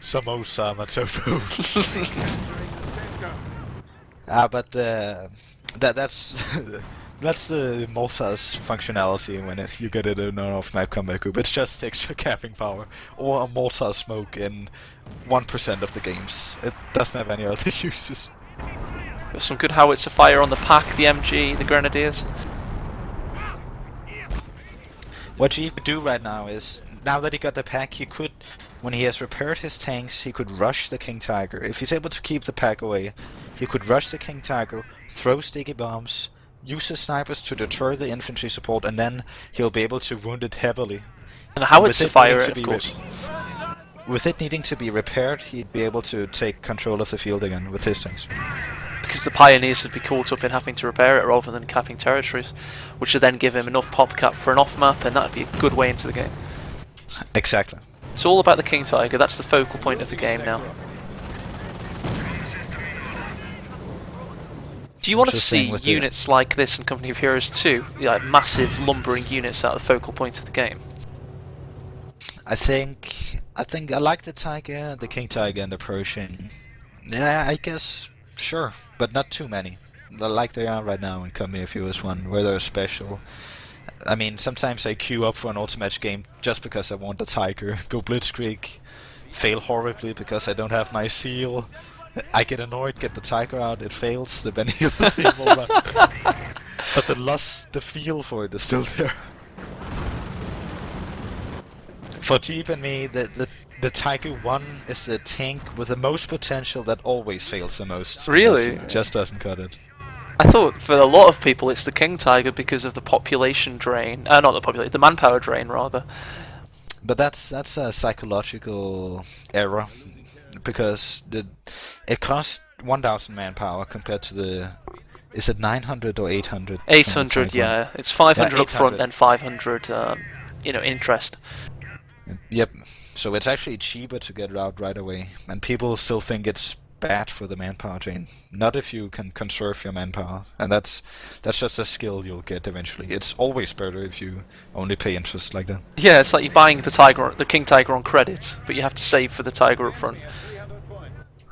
Samosa Matofu. But that's the Mortar's functionality when you get it in an off-map combat group. It's just extra capping power, or a Mortar smoke in 1% of the games. It doesn't have any other uses. Got some good howitzer fire on the pack, the MG, the Grenadiers. What he could do right now is, now that he got the pack, he could, when he has repaired his tanks, he could rush the King Tiger. If he's able to keep the pack away, he could rush the King Tiger, throw sticky bombs, use his snipers to deter the infantry support, and then he'll be able to wound it heavily. And howitzer fire it, of course. With it needing to be repaired, he'd be able to take control of the field again with his tanks. Because the Pioneers would be caught up in having to repair it rather than capping territories, which would then give him enough pop cap for an off-map, and that'd be a good way into the game. Exactly. It's all about the King Tiger. That's the focal point of the game now. Do you want to see units like this in Company of Heroes 2? Like massive lumbering units at the focal point of the game? I think I like the Tiger, the King Tiger, and the Pershing. Yeah, I guess sure, but not too many. Like they are right now in Company of Heroes 1, where they're special. I mean, sometimes I queue up for an ultimate game just because I want the Tiger, go blitzkrieg, fail horribly because I don't have my seal. I get annoyed, get the Tiger out, it fails, then he'll run. But the feel for it is still there. For Jeep and me, the Tiger 1 is the tank with the most potential that always fails the most. Really? Just doesn't cut it. I thought for a lot of people it's the King Tiger because of the population drain. Not the population, the manpower drain rather. But that's a psychological error, because it costs 1,000 manpower compared to the... Is it 900 or 800? 800, yeah. It's 500 Yeah, up front 800. and 500, interest. Yep. So it's actually cheaper to get it out right away, and people still think it's bad for the manpower drain. Not if you can conserve your manpower, and that's just a skill you'll get eventually. It's always better if you only pay interest like that. Yeah, it's like you're buying the King Tiger on credit, but you have to save for the Tiger up front.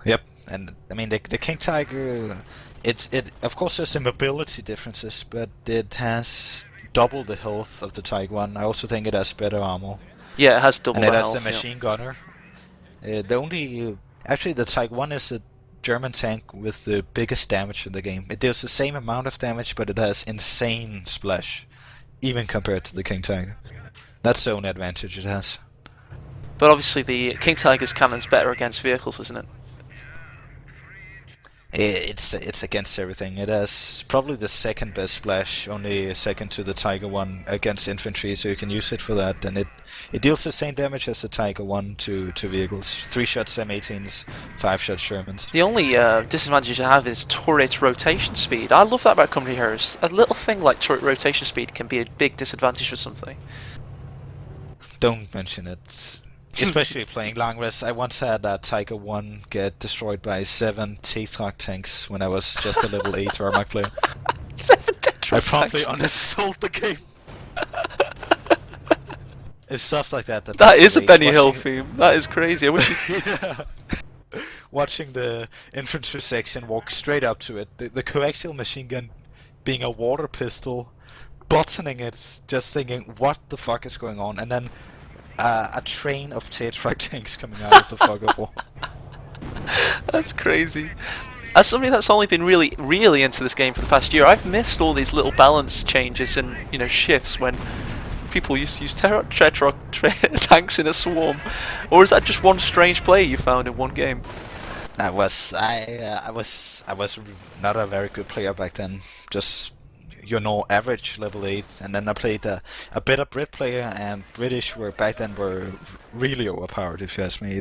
Yep. And I mean the King Tiger, it of course there's some mobility differences, but it has double the health of the Tiger 1. I also think it has better armor. Yeah, it has double And the it has health. the machine gunner. Actually, the Type 1 is the German tank with the biggest damage in the game. It deals the same amount of damage, but it has insane splash, even compared to the King Tiger. That's the only advantage it has. But obviously the King Tiger's cannon's better against vehicles, isn't it? It's against everything. It has probably the second best splash, only second to the Tiger 1 against infantry, so you can use it for that. And it deals the same damage as the Tiger 1 to vehicles. 3 shots M18s, 5 shots Shermans. The only disadvantage I have is turret rotation speed. I love that about Company Heroes. A little thing like turret rotation speed can be a big disadvantage for something. Don't mention it. Especially playing long rest. I once had a Tiger 1 get destroyed by 7 T-Truck tanks when I was just a level 8 Wehrmacht player. 7 Tetra I promptly tanks. uninstalled the game. It's stuff like that. That is a motivates. Benny Hill Watching- theme. That is crazy. I wish you... Yeah. Watching the infantry section walk straight up to it, the coaxial machine gun being a water pistol, buttoning it, just thinking, what the fuck is going on? And then a train of T-Truck tanks coming out of the fog of war. That's crazy. As somebody that's only been really, really into this game for the past year, I've missed all these little balance changes and shifts when people used to use tanks in a swarm. Or is that just one strange play you found in one game? I was not a very good player back then. Just average level 8, and then I played a better Brit player, and British were back then really overpowered, if you ask me.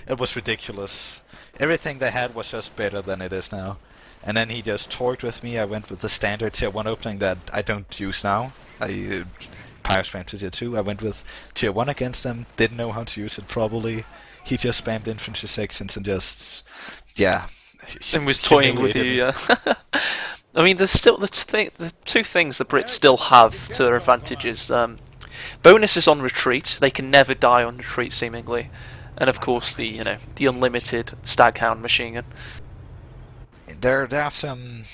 It was ridiculous. Everything they had was just better than it is now. And then he just toyed with me. I went with the standard tier 1 opening that I don't use now. I power spam to tier 2. I went with tier 1 against them, didn't know how to use it properly. He just spammed infantry sections and just, yeah. And was toying with you, humiliated me. yeah. I mean, there's still the two things the Brits still have to their advantages. Bonuses on retreat; they can never die on retreat, seemingly, and of course the unlimited Staghound machine gun. There are some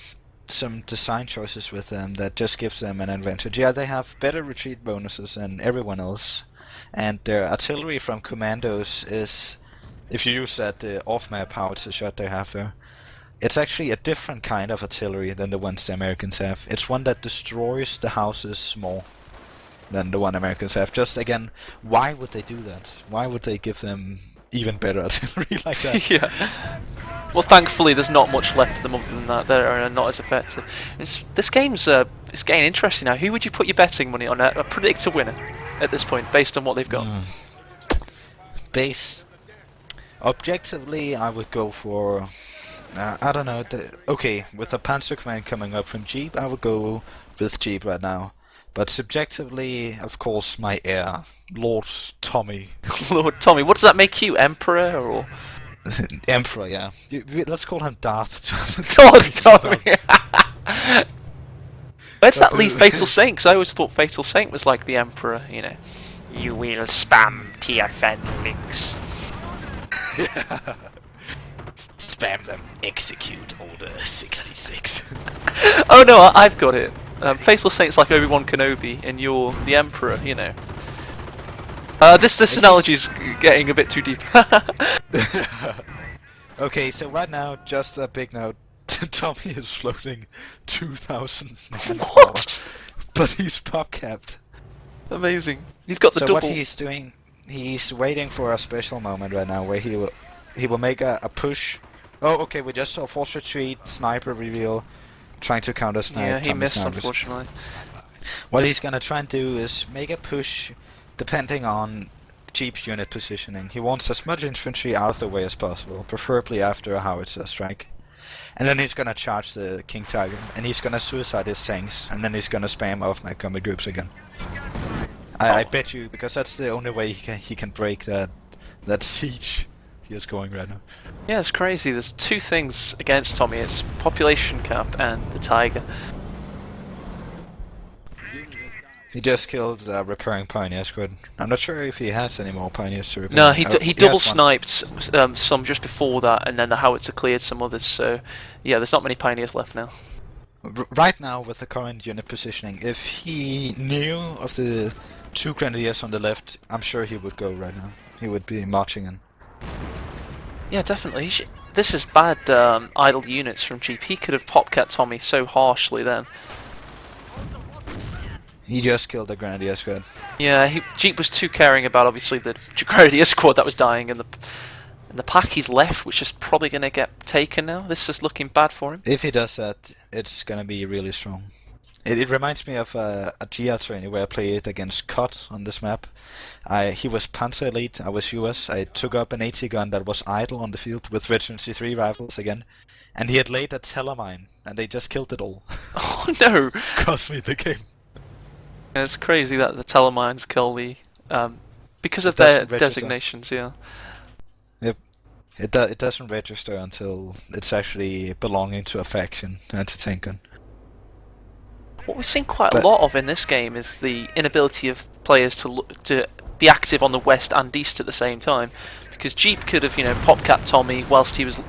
design choices with them that just gives them an advantage. Yeah, they have better retreat bonuses than everyone else, and their artillery from commandos is, if you use that off-map howitzer shot they have there, it's actually a different kind of artillery than the ones the Americans have. It's one that destroys the houses more than the one Americans have. Just again, why would they do that? Why would they give them even better artillery like that? Yeah. Well, thankfully, there's not much left of them other than that. They're not as effective. This game's it's getting interesting now. Who would you put your betting money on? Predict a winner at this point, based on what they've got. Objectively, I would go for... I don't know. Okay, with the Panzer Command coming up from Jeep, I would go with Jeep right now. But subjectively, of course, my heir, Lord Tommy. Lord Tommy, what does that make you? Emperor or Emperor, yeah. Let's call him Darth. Lord Tommy? Where's that leave Fatal Saint? Because I always thought Fatal Saint was like the Emperor. You will spam TFN links. Spam them. Execute Order 66. Oh no, I've got it. Fatal Saint's like Obi-Wan Kenobi, and you're the Emperor. This analogy's getting a bit too deep. Okay, so right now, just a big note. Tommy is floating 2,000 manpower. What? But he's pop capped. Amazing. He's got the So double. what he's doing He's waiting for a special moment right now where he will make a push. Oh, okay, we just saw force retreat, sniper reveal, trying to counter snipe. Yeah, he Tommy missed, Snipers. unfortunately. What he's gonna try and do is make a push depending on Jeep's unit positioning. He wants as much infantry out of the way as possible, preferably after a howitzer strike. And then he's gonna charge the King Tiger, and he's gonna suicide his tanks, and then he's gonna spam off my combat groups again. I bet you, because that's the only way he can break that siege he is going right now. Yeah, it's crazy. There's two things against Tommy. It's population cap and the Tiger. He just killed repairing Pioneer Squad. I'm not sure if he has any more Pioneers to repair. No, he double has one. sniped some just before that, and then the howitzer cleared some others. So yeah, there's not many Pioneers left now. Right now, with the current unit positioning, if he knew of the 2 Grenadiers on the left, I'm sure he would go right now. He would be marching in. Yeah, definitely. This is bad idle units from Jeep. He could have popcat Tommy so harshly then. He just killed the Grenadier Squad. Yeah, Jeep was too caring about obviously the Grenadier squad that was dying, and the pack he's left, which is probably going to get taken now. This is looking bad for him. If he does that, it's going to be really strong. It reminds me of a GR training where I played against Cot on this map. He was Panzer Elite, I was US. I took up an AT gun that was idle on the field with Veteran C3 rifles again. And he had laid a telemine, and they just killed it all. Oh no! Cost me the game. Yeah, it's crazy that the telemines kill the... because of their designations, yeah. Yep. It doesn't register until it's actually belonging to a faction, anti-tank gun. What we've seen quite a lot of in this game is the inability of players to be active on the west and east at the same time. Because Jeep could have, popcat Tommy whilst he was,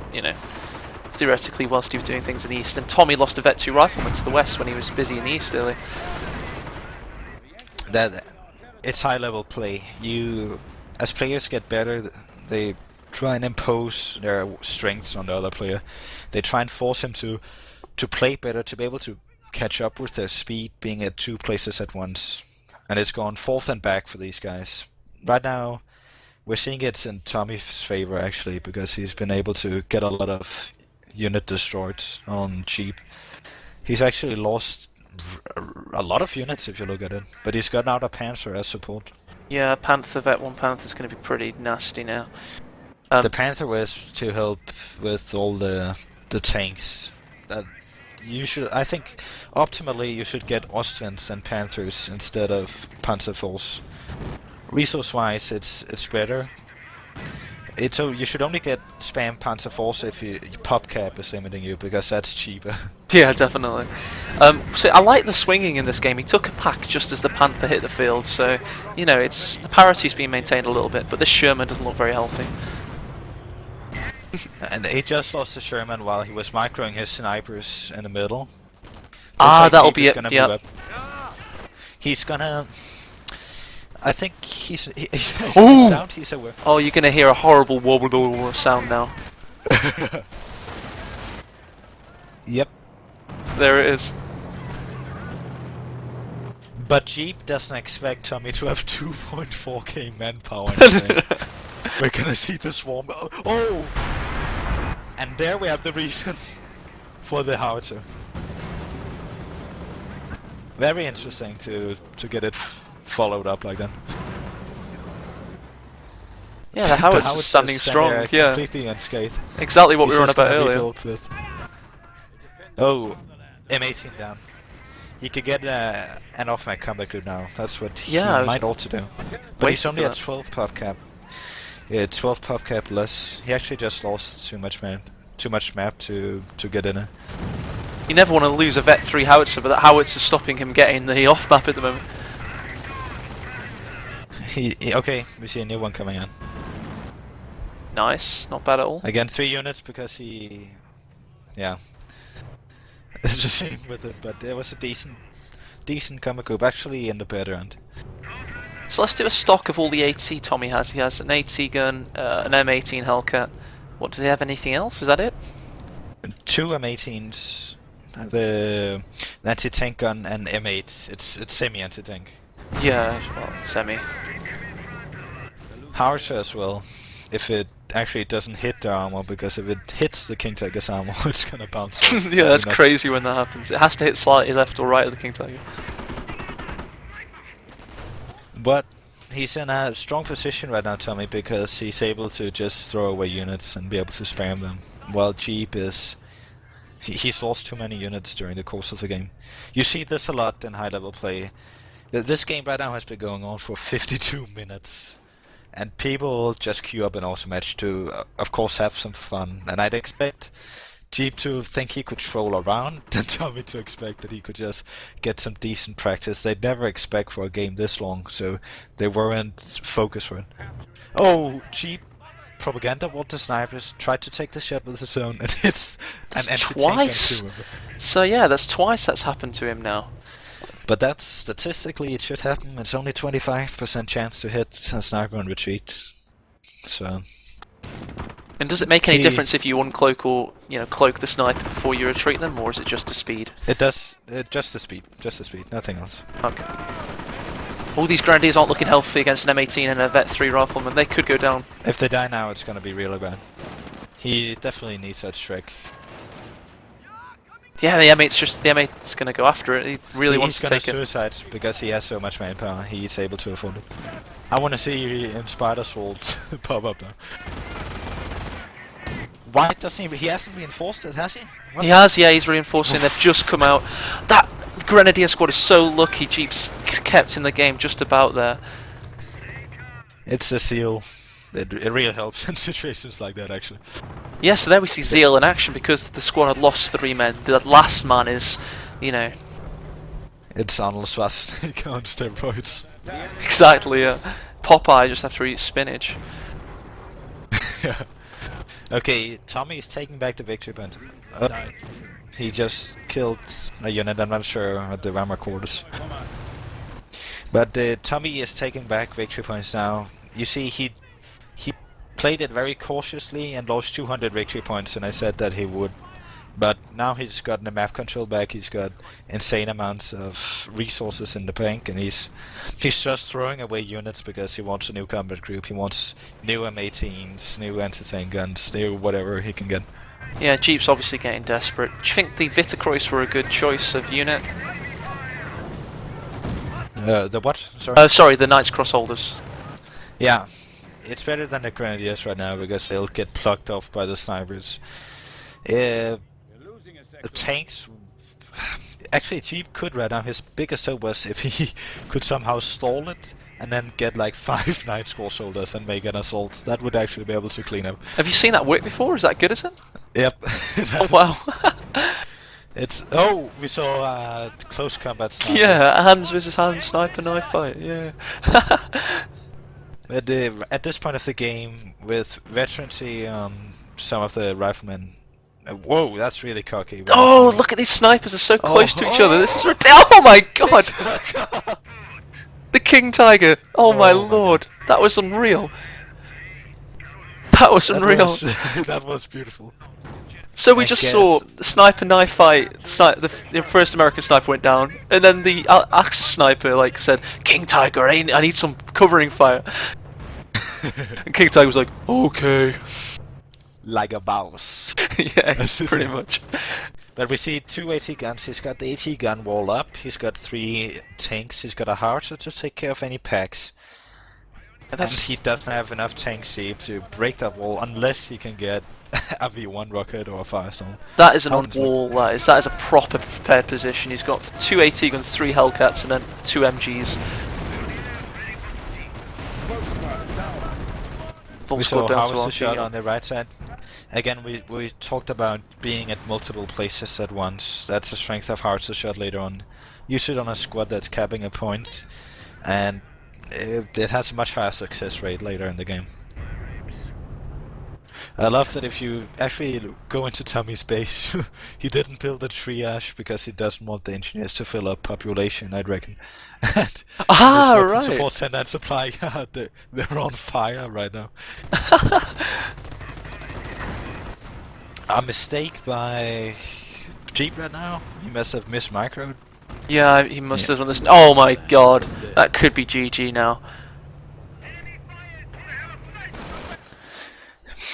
theoretically whilst he was doing things in the east, and Tommy lost a Vet 2 rifleman to the west when he was busy in the east earlier. It's high-level play. As players get better, they try and impose their strengths on the other player. They try and force him to play better, to be able to catch up with their speed, being at 2 places at once. And it's gone forth and back for these guys. Right now, we're seeing it in Tommy's favor, actually, because he's been able to get a lot of unit destroyed on Jeep. He's actually lost a lot of units if you look at it, but he's gotten out a Panther as support. Yeah, Panther, Vet 1 Panther's going to be pretty nasty now. The Panther was to help with all the tanks. I think optimally you should get Austrians and Panthers instead of Panzer Force. Resource-wise, it's better. You should only get spam Panzer Force if your PopCap is limiting you, because that's cheaper. Yeah, definitely. So I like the swinging in this game. He took a pack just as the Panther hit the field, so it's the parity's being maintained a little bit, but this Sherman doesn't look very healthy. And he just lost the Sherman while he was microing his snipers in the middle. That'll be it. Yeah. He's gonna. I think he's Ooh! down. He's aware. Oh, you're gonna hear a horrible wobble sound now. Yep. There it is. But Jeep doesn't expect Tommy to have 2.4k manpower. We're gonna see the swarm. Oh! And there we have the reason for the howitzer. Very interesting to get it followed up like that. Yeah, the howitzer's standing strong. Yeah, completely unscathed. Exactly what we were on about earlier. Oh, M18 down. He could get an off-map combat group now. That's what he might also do. But he's only at 12 pop cap. Yeah, 12 pop cap less. He actually just lost too much map to get in it. You never want to lose a Vet 3 howitzer, but that howitzer's stopping him getting the off-map at the moment. Okay, we see a new one coming in. Nice, not bad at all. Again, 3 units because he... Yeah. It's the same with it, but there was a decent combat group, actually in the better end. So let's do a stock of all the AT Tommy has. He has an AT gun, an M18 Hellcat. What, does he have anything else? Is that it? 2 M18s, the anti-tank gun and M8. It's semi-anti-tank. Yeah, well, semi. Harsher as well. If it actually doesn't hit the armor, because if it hits the King Tiger's armor, it's gonna bounce off. Yeah, that's Not- crazy when that happens. It has to hit slightly left or right of the King Tiger. But he's in a strong position right now, Tommy, because he's able to just throw away units and be able to spam them. While Jeep is... He's lost too many units during the course of the game. You see this a lot in high-level play. This game right now has been going on for 52 minutes. And people just queue up an awesome match to, of course, have some fun. And I'd expect Jeep to think he could troll around, and Tommy to expect that he could just get some decent practice. They'd never expect for a game this long, so they weren't focused for it. Oh, Jeep propaganda walled the snipers, tried to take the shot with his own, and hits an anti-tank twice? gun too. So yeah, that's twice that's happened to him now. But that's statistically it should happen. It's only 25% chance to hit a sniper on retreat. So. And does it make any He- difference if you uncloak or cloak the sniper before you retreat them, or is it just the speed? It does. Just the speed. Just the speed. Nothing else. Okay. All these grenadiers aren't looking healthy against an M18 and a Vet 3 rifleman. They could go down. If they die now, it's gonna be really bad. He definitely needs that trick. Yeah, the M8's going to go after it. He really wants He's to gonna take it. suicide because he has so much manpower. He's able to afford it. I want to see Spider Swords pop up now. Why doesn't he? He hasn't reinforced it, has he? What? He has, yeah, he's reinforcing. They've just come out. That Grenadier squad is so lucky. Jeep's kept in the game just about there. It's the seal. It really helps in situations like that, actually. Yeah, so there we see Zeal in action because the squad had lost 3 men. The last man is, It's Arnold Schwarzenegger on steroids. exactly, yeah. Popeye just have to eat spinach. Yeah. Okay, Tommy is taking back the victory point. He just killed a unit, I'm not sure, at the Rammer quarters. But Tommy is taking back victory points now. You see, he played it very cautiously and lost 200 victory points, and I said that he would. But now he's gotten the map control back, he's got insane amounts of resources in the bank, and he's just throwing away units because he wants a new combat group, he wants new M18s, new anti-tank guns, new whatever he can get. Yeah, Jeep's obviously getting desperate. Do you think the Vitakreuz were a good choice of unit? The what? Sorry? Sorry, the Knights Crossholders. Yeah, it's better than the Grenadiers right now because they'll get plucked off by the snipers. You're losing a The sector. tanks... Actually, Jeep could right now. His biggest hope was if he could somehow stall it and then get like 5 Knights Crossholders and make an assault. That would actually be able to clean up. Have you seen that work before? Is that good, is it? Yep. Oh, wow. It's... Oh, we saw close combat sniper. Yeah, hands versus hands sniper knife fight, yeah. But at this point of the game, with veterancy on some of the riflemen... whoa, that's really cocky. Oh, look at these snipers are so close to each other. This is ridiculous. Oh my god! The King Tiger. Oh my Oh my lord. That was unreal. That was unreal. That was beautiful. So we I just guess. saw the sniper knife fight. The first American sniper went down, and then the Axis sniper said, "King Tiger, I need some covering fire." And King Tiger was like, "Okay." Like a mouse. Yeah, That's the pretty thing. much. But we see 2 AT guns. He's got the AT gun wall up. He's got 3 tanks. He's got a Harter to take care of any packs. And he doesn't have enough tank shape to break that wall unless he can get a V1 rocket or a Firestorm. That is an on Honestly. wall. That is a proper prepared position. He's got 2 AT guns, 3 Hellcats, and then 2 MGs. Full We squad saw down to Howard's RT, shot yeah. on the right side. Again, we talked about being at multiple places at once. That's the strength of Howard's shot later on. Use it on a squad that's capping a point, and it has a much higher success rate later in the game. I love that if you actually go into Tommy's base, he didn't build a triage because he doesn't want the engineers to fill up population, I'd reckon. And Ah, his weapon right. Support center and supply, they're on fire right now. A mistake by Jeep right now. He must have missed micro. Yeah, he must have done this. Oh my god, that could be GG now.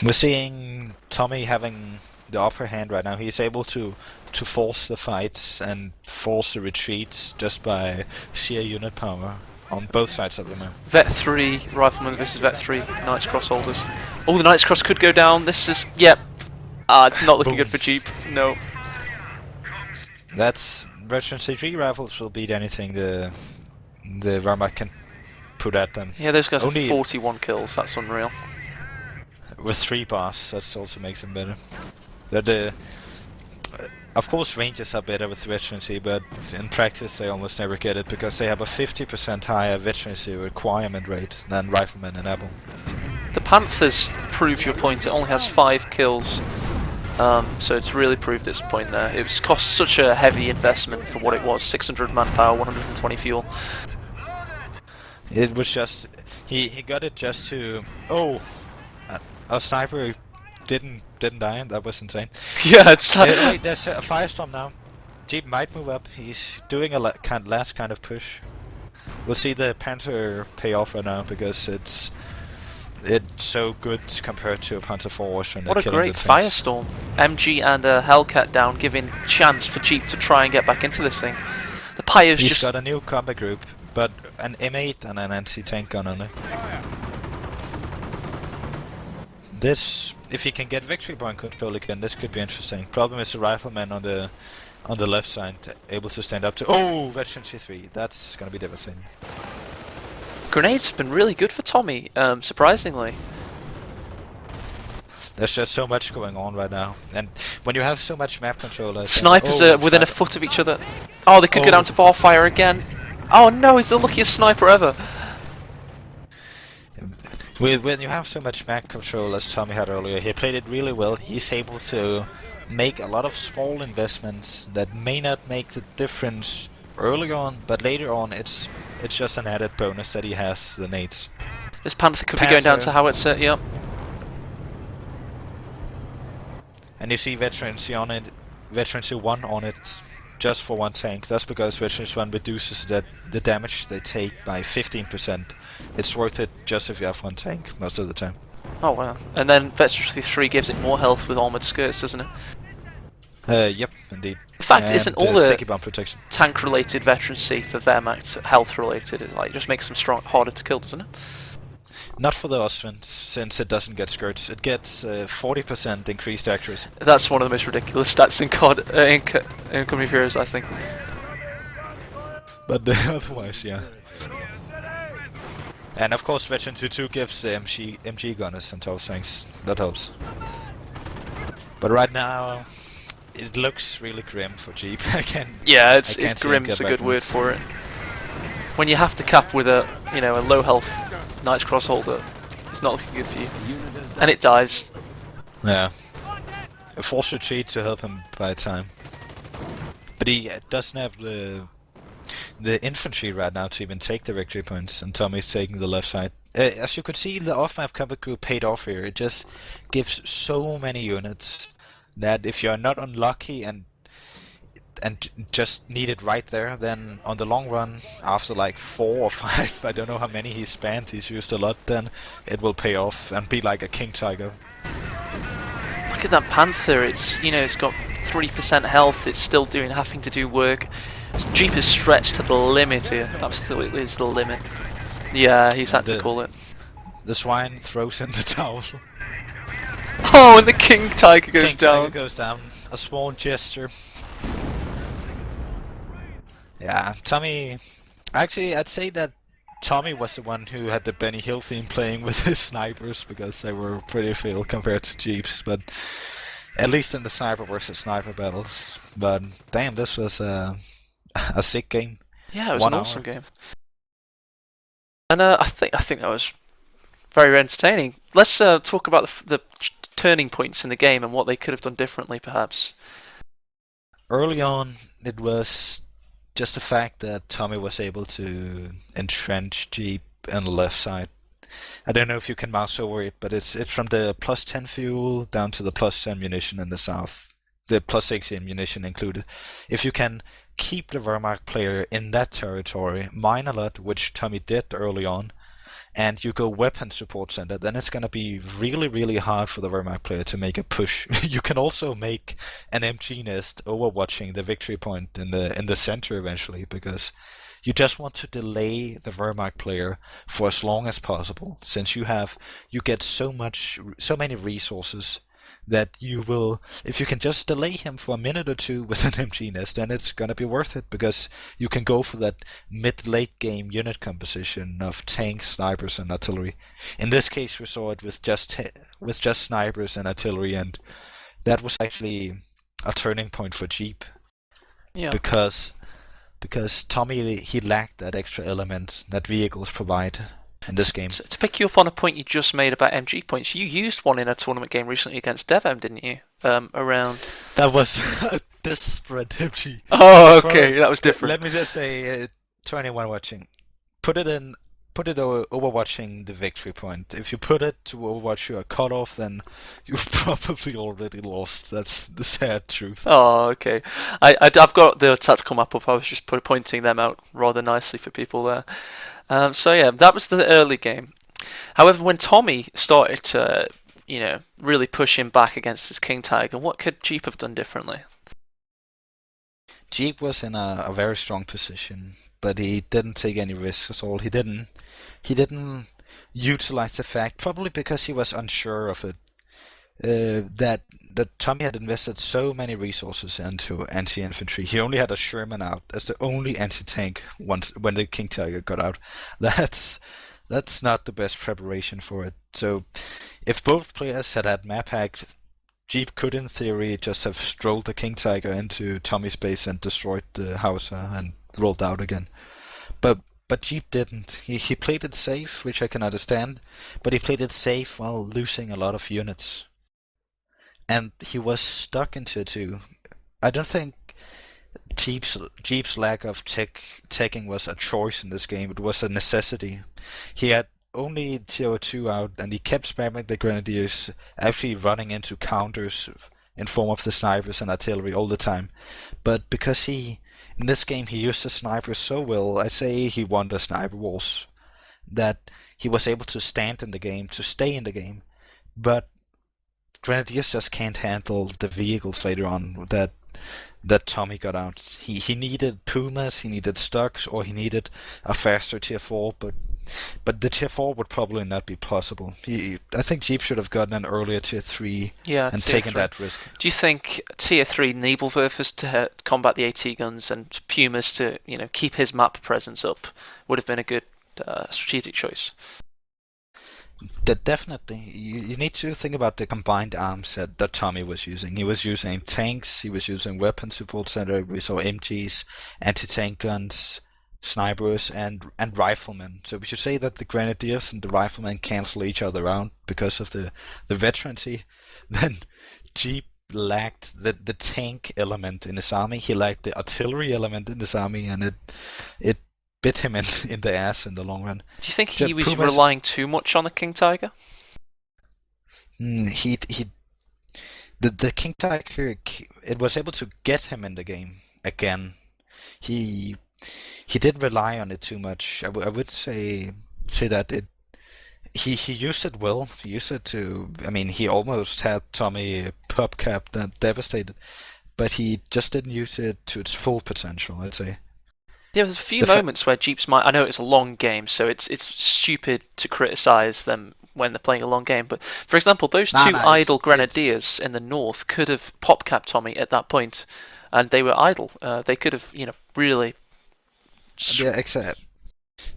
We're seeing Tommy having the upper hand right now. He's able to force the fights and force the retreats just by sheer unit power on both sides of the map. Vet 3 Rifleman versus Vet 3 Knights Cross holders. Oh, the Knights Cross could go down. This is, yep. It's not looking Boom. good for Jeep. No. That's Veteran C3 rifles will beat anything the Wehrmacht can put at them. Yeah, those guys Only have 41 kills. That's unreal. with 3 bars, that also makes them better. But of course, ranges are better with veterancy, but in practice they almost never get it because they have a 50% higher veterancy requirement rate than Riflemen and Apple. The Panthers proves your point. It only has 5 kills. So it's really proved its point there. It was cost such a heavy investment for what it was. 600 manpower, 120 fuel. It was just... He got it just to... Oh! Our sniper didn't die, that was insane. Yeah, it's... Wait, there's a firestorm now. Jeep might move up, he's doing a last kind of push. We'll see the Panther pay off right now because it's so good compared to a Panther 4 when What a great firestorm. MG and a Hellcat down, giving chance for Jeep to try and get back into this thing. The Pyre's He's just... got a new combat group, but an M8 and an anti-tank gun on it. This, if he can get victory point control again, this could be interesting. Problem is the Rifleman on the left side able to stand up to... Oh, Veteran C3, that's gonna be devastating. Grenades have been really good for Tommy, surprisingly. There's just so much going on right now, and when you have so much map control... Snipers are within a foot of each other. Oh, they could go down to bar fire again. Oh no, he's the luckiest sniper ever. When you have so much map control as Tommy had earlier, he played it really well. He's able to make a lot of small investments that may not make the difference early on, but later on it's just an added bonus that he has the nades. This Panther could be going down to howitzer, yep. And you see Veterancy on it, Veterancy 1 on it just for 1 tank. That's because Veterancy 1 reduces the damage they take by 15%. It's worth it just if you have 1 tank most of the time. Oh wow. And then Veterancy 3 gives it more health with armoured skirts, doesn't it? Yep, indeed. In fact, isn't all the sticky bomb protection tank-related veterancy for Wehrmacht health-related? It like just makes them harder to kill, doesn't it? Not for the Austrians, since it doesn't get skirts. It gets 40% increased accuracy. That's one of the most ridiculous stats in COD, in Company of Heroes, I think. But otherwise, yeah. And of course, Veteran 2 gives the MG gunners and those things. That helps. But right now, it looks really grim for Jeep. Yeah, it's grim's a good word for it. When you have to cap with a low health Knights Cross holder, it's not looking good for you. And it dies. Yeah. A forced retreat to help him by time. But he doesn't have the infantry right now to even take the victory points, and Tommy's taking the left side. As you could see, the off-map combat group paid off here. It just gives so many units that if you're not unlucky and just need it right there, then on the long run, after like 4 or 5, I don't know how many he's spent, he's used a lot, then it will pay off and be like a King Tiger. Look at that Panther, it's got 3% health, it's still having to do work. Jeep is stretched to the limit here, absolutely is the limit. Yeah, he's had to call it. The swine throws in the towel. Oh, and the King Tiger goes down. Tiger goes down. A small gesture. Yeah, Tommy... Actually, I'd say that Tommy was the one who had the Benny Hill theme playing with his snipers, because they were pretty fail compared to Jeeps, but at least in the sniper versus sniper battles. But damn, this was a sick game. Yeah, it was an awesome game. And I think that was very entertaining. Let's talk about the turning points in the game and what they could have done differently, perhaps. Early on, it was just the fact that Tommy was able to entrench Jeep on the left side. I don't know if you can mouse over it, but it's from the plus 10 fuel down to the plus 10 munition in the south. The plus 60 ammunition included. If you can keep the Wehrmacht player in that territory, mine a lot, which Tommy did early on, and you go weapon support center, then it's gonna be really, really hard for the Wehrmacht player to make a push. You can also make an MG nest overwatching the victory point in the center eventually, because you just want to delay the Wehrmacht player for as long as possible, since you get so many resources that you will, if you can just delay him for a minute or two with an MG nest, then it's gonna be worth it, because you can go for that mid-late game unit composition of tanks, snipers, and artillery. In this case, we saw it with just snipers and artillery, and that was actually a turning point for Jeep, Yeah. because Tommy, he lacked that extra element that vehicles provide in this game. To pick you up on a point you just made about MG points, you used one in a tournament game recently against Devem, didn't you? Around. That was a desperate MG. Oh, okay, that was different. Let me just say, to anyone watching, put it overwatching the victory point. If you put it to overwatch your cutoff, then you've probably already lost. That's the sad truth. Oh, okay. I've got the tactical map up. I was just pointing them out rather nicely for people there. So yeah, that was the early game. However, when Tommy started to, really push him back against his King Tiger, what could Jeep have done differently? Jeep was in a very strong position, but he didn't take any risks at all. He didn't utilize the fact, probably because he was unsure of it, that Tommy had invested so many resources into anti-infantry. He only had a Sherman out as the only anti-tank when the King Tiger got out. That's not the best preparation for it. So if both players had map hacked, Jeep could in theory just have strolled the King Tiger into Tommy's base and destroyed the Hauser and rolled out again. But Jeep didn't. He played it safe, which I can understand, but he played it safe while losing a lot of units. And he was stuck in tier 2. I don't think Jeep's lack of teching was a choice in this game. It was a necessity. He had only tier 2 out, and he kept spamming the Grenadiers, actually running into counters in form of the snipers and artillery all the time. But because in this game he used the snipers so well, I say he won the sniper wars, that he was able to stand in the game, to stay in the game. But Grenadiers just can't handle the vehicles later on that Tommy got out. He needed Pumas, he needed Stucks, or he needed a faster tier 4, but the tier 4 would probably not be possible. I think Jeep should have gotten an earlier tier 3 and taken that risk. Do you think tier 3 Nebelwerfers to combat the AT guns and Pumas to keep his map presence up would have been a good strategic choice? Definitely. You need to think about the combined arms that Tommy was using. He was using tanks, he was using weapon support center, we saw MGs, anti-tank guns, snipers, and riflemen. So we should say that the Grenadiers and the riflemen cancel each other out because of the veterancy. Then Jeep lacked the tank element in his army, he lacked the artillery element in his army, and it bit him in the ass in the long run. Do you think he was relying too much on the King Tiger? The King Tiger, it was able to get him in the game again. He didn't rely on it too much. I would say that he used it well. He used it to. I mean, he almost had Tommy pop capped and devastated, but he just didn't use it to its full potential, I'd say. Yeah, there's a few moments where Jeeps might. I know it's a long game, so it's stupid to criticise them when they're playing a long game. But for example, those two idle Grenadiers in the north could have pop capped Tommy at that point, and they were idle. They could have, really. Yeah, except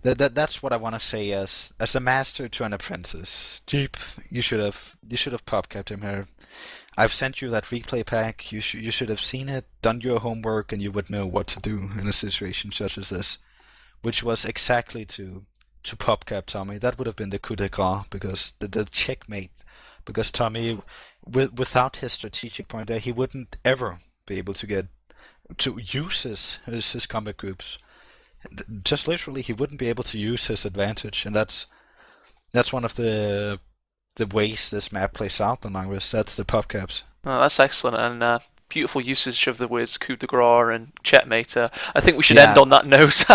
that's what I want to say as a master to an apprentice. Jeep, you should have pop capped him here. I've sent you that replay pack. You should have seen it, done your homework, and you would know what to do in a situation such as this, which was exactly to pop cap Tommy. That would have been the coup de grace, because the checkmate. Because Tommy, without his strategic point there, he wouldn't ever be able to use his combat groups. Just literally, he wouldn't be able to use his advantage, and that's one of the ways this map plays out among us. That's the pop caps. Oh, that's excellent, and beautiful usage of the words coup de grace and checkmate. I think we should Yeah. end on that note.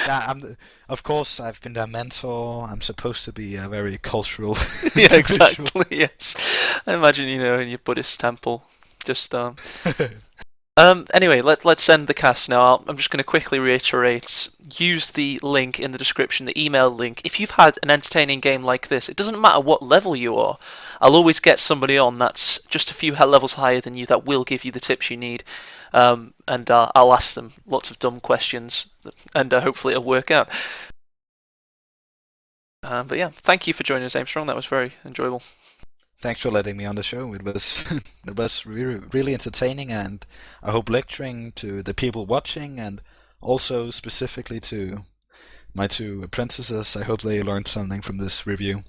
Yeah, of course, I've been their mentor. I'm supposed to be a very cultural Yeah, individual. exactly. Yes, I imagine in your Buddhist temple, just Anyway, let's end the cast now. I'm just going to quickly reiterate: use the link in the description, the email link. If you've had an entertaining game like this, it doesn't matter what level you are. I'll always get somebody on that's just a few levels higher than you that will give you the tips you need, and I'll ask them lots of dumb questions, and hopefully it'll work out. But yeah, thank you for joining us, Aimstrong. That was very enjoyable. Thanks for letting me on the show. It was it was really entertaining, and I hope lecturing to the people watching, and also specifically to my two apprentices. I hope they learned something from this review.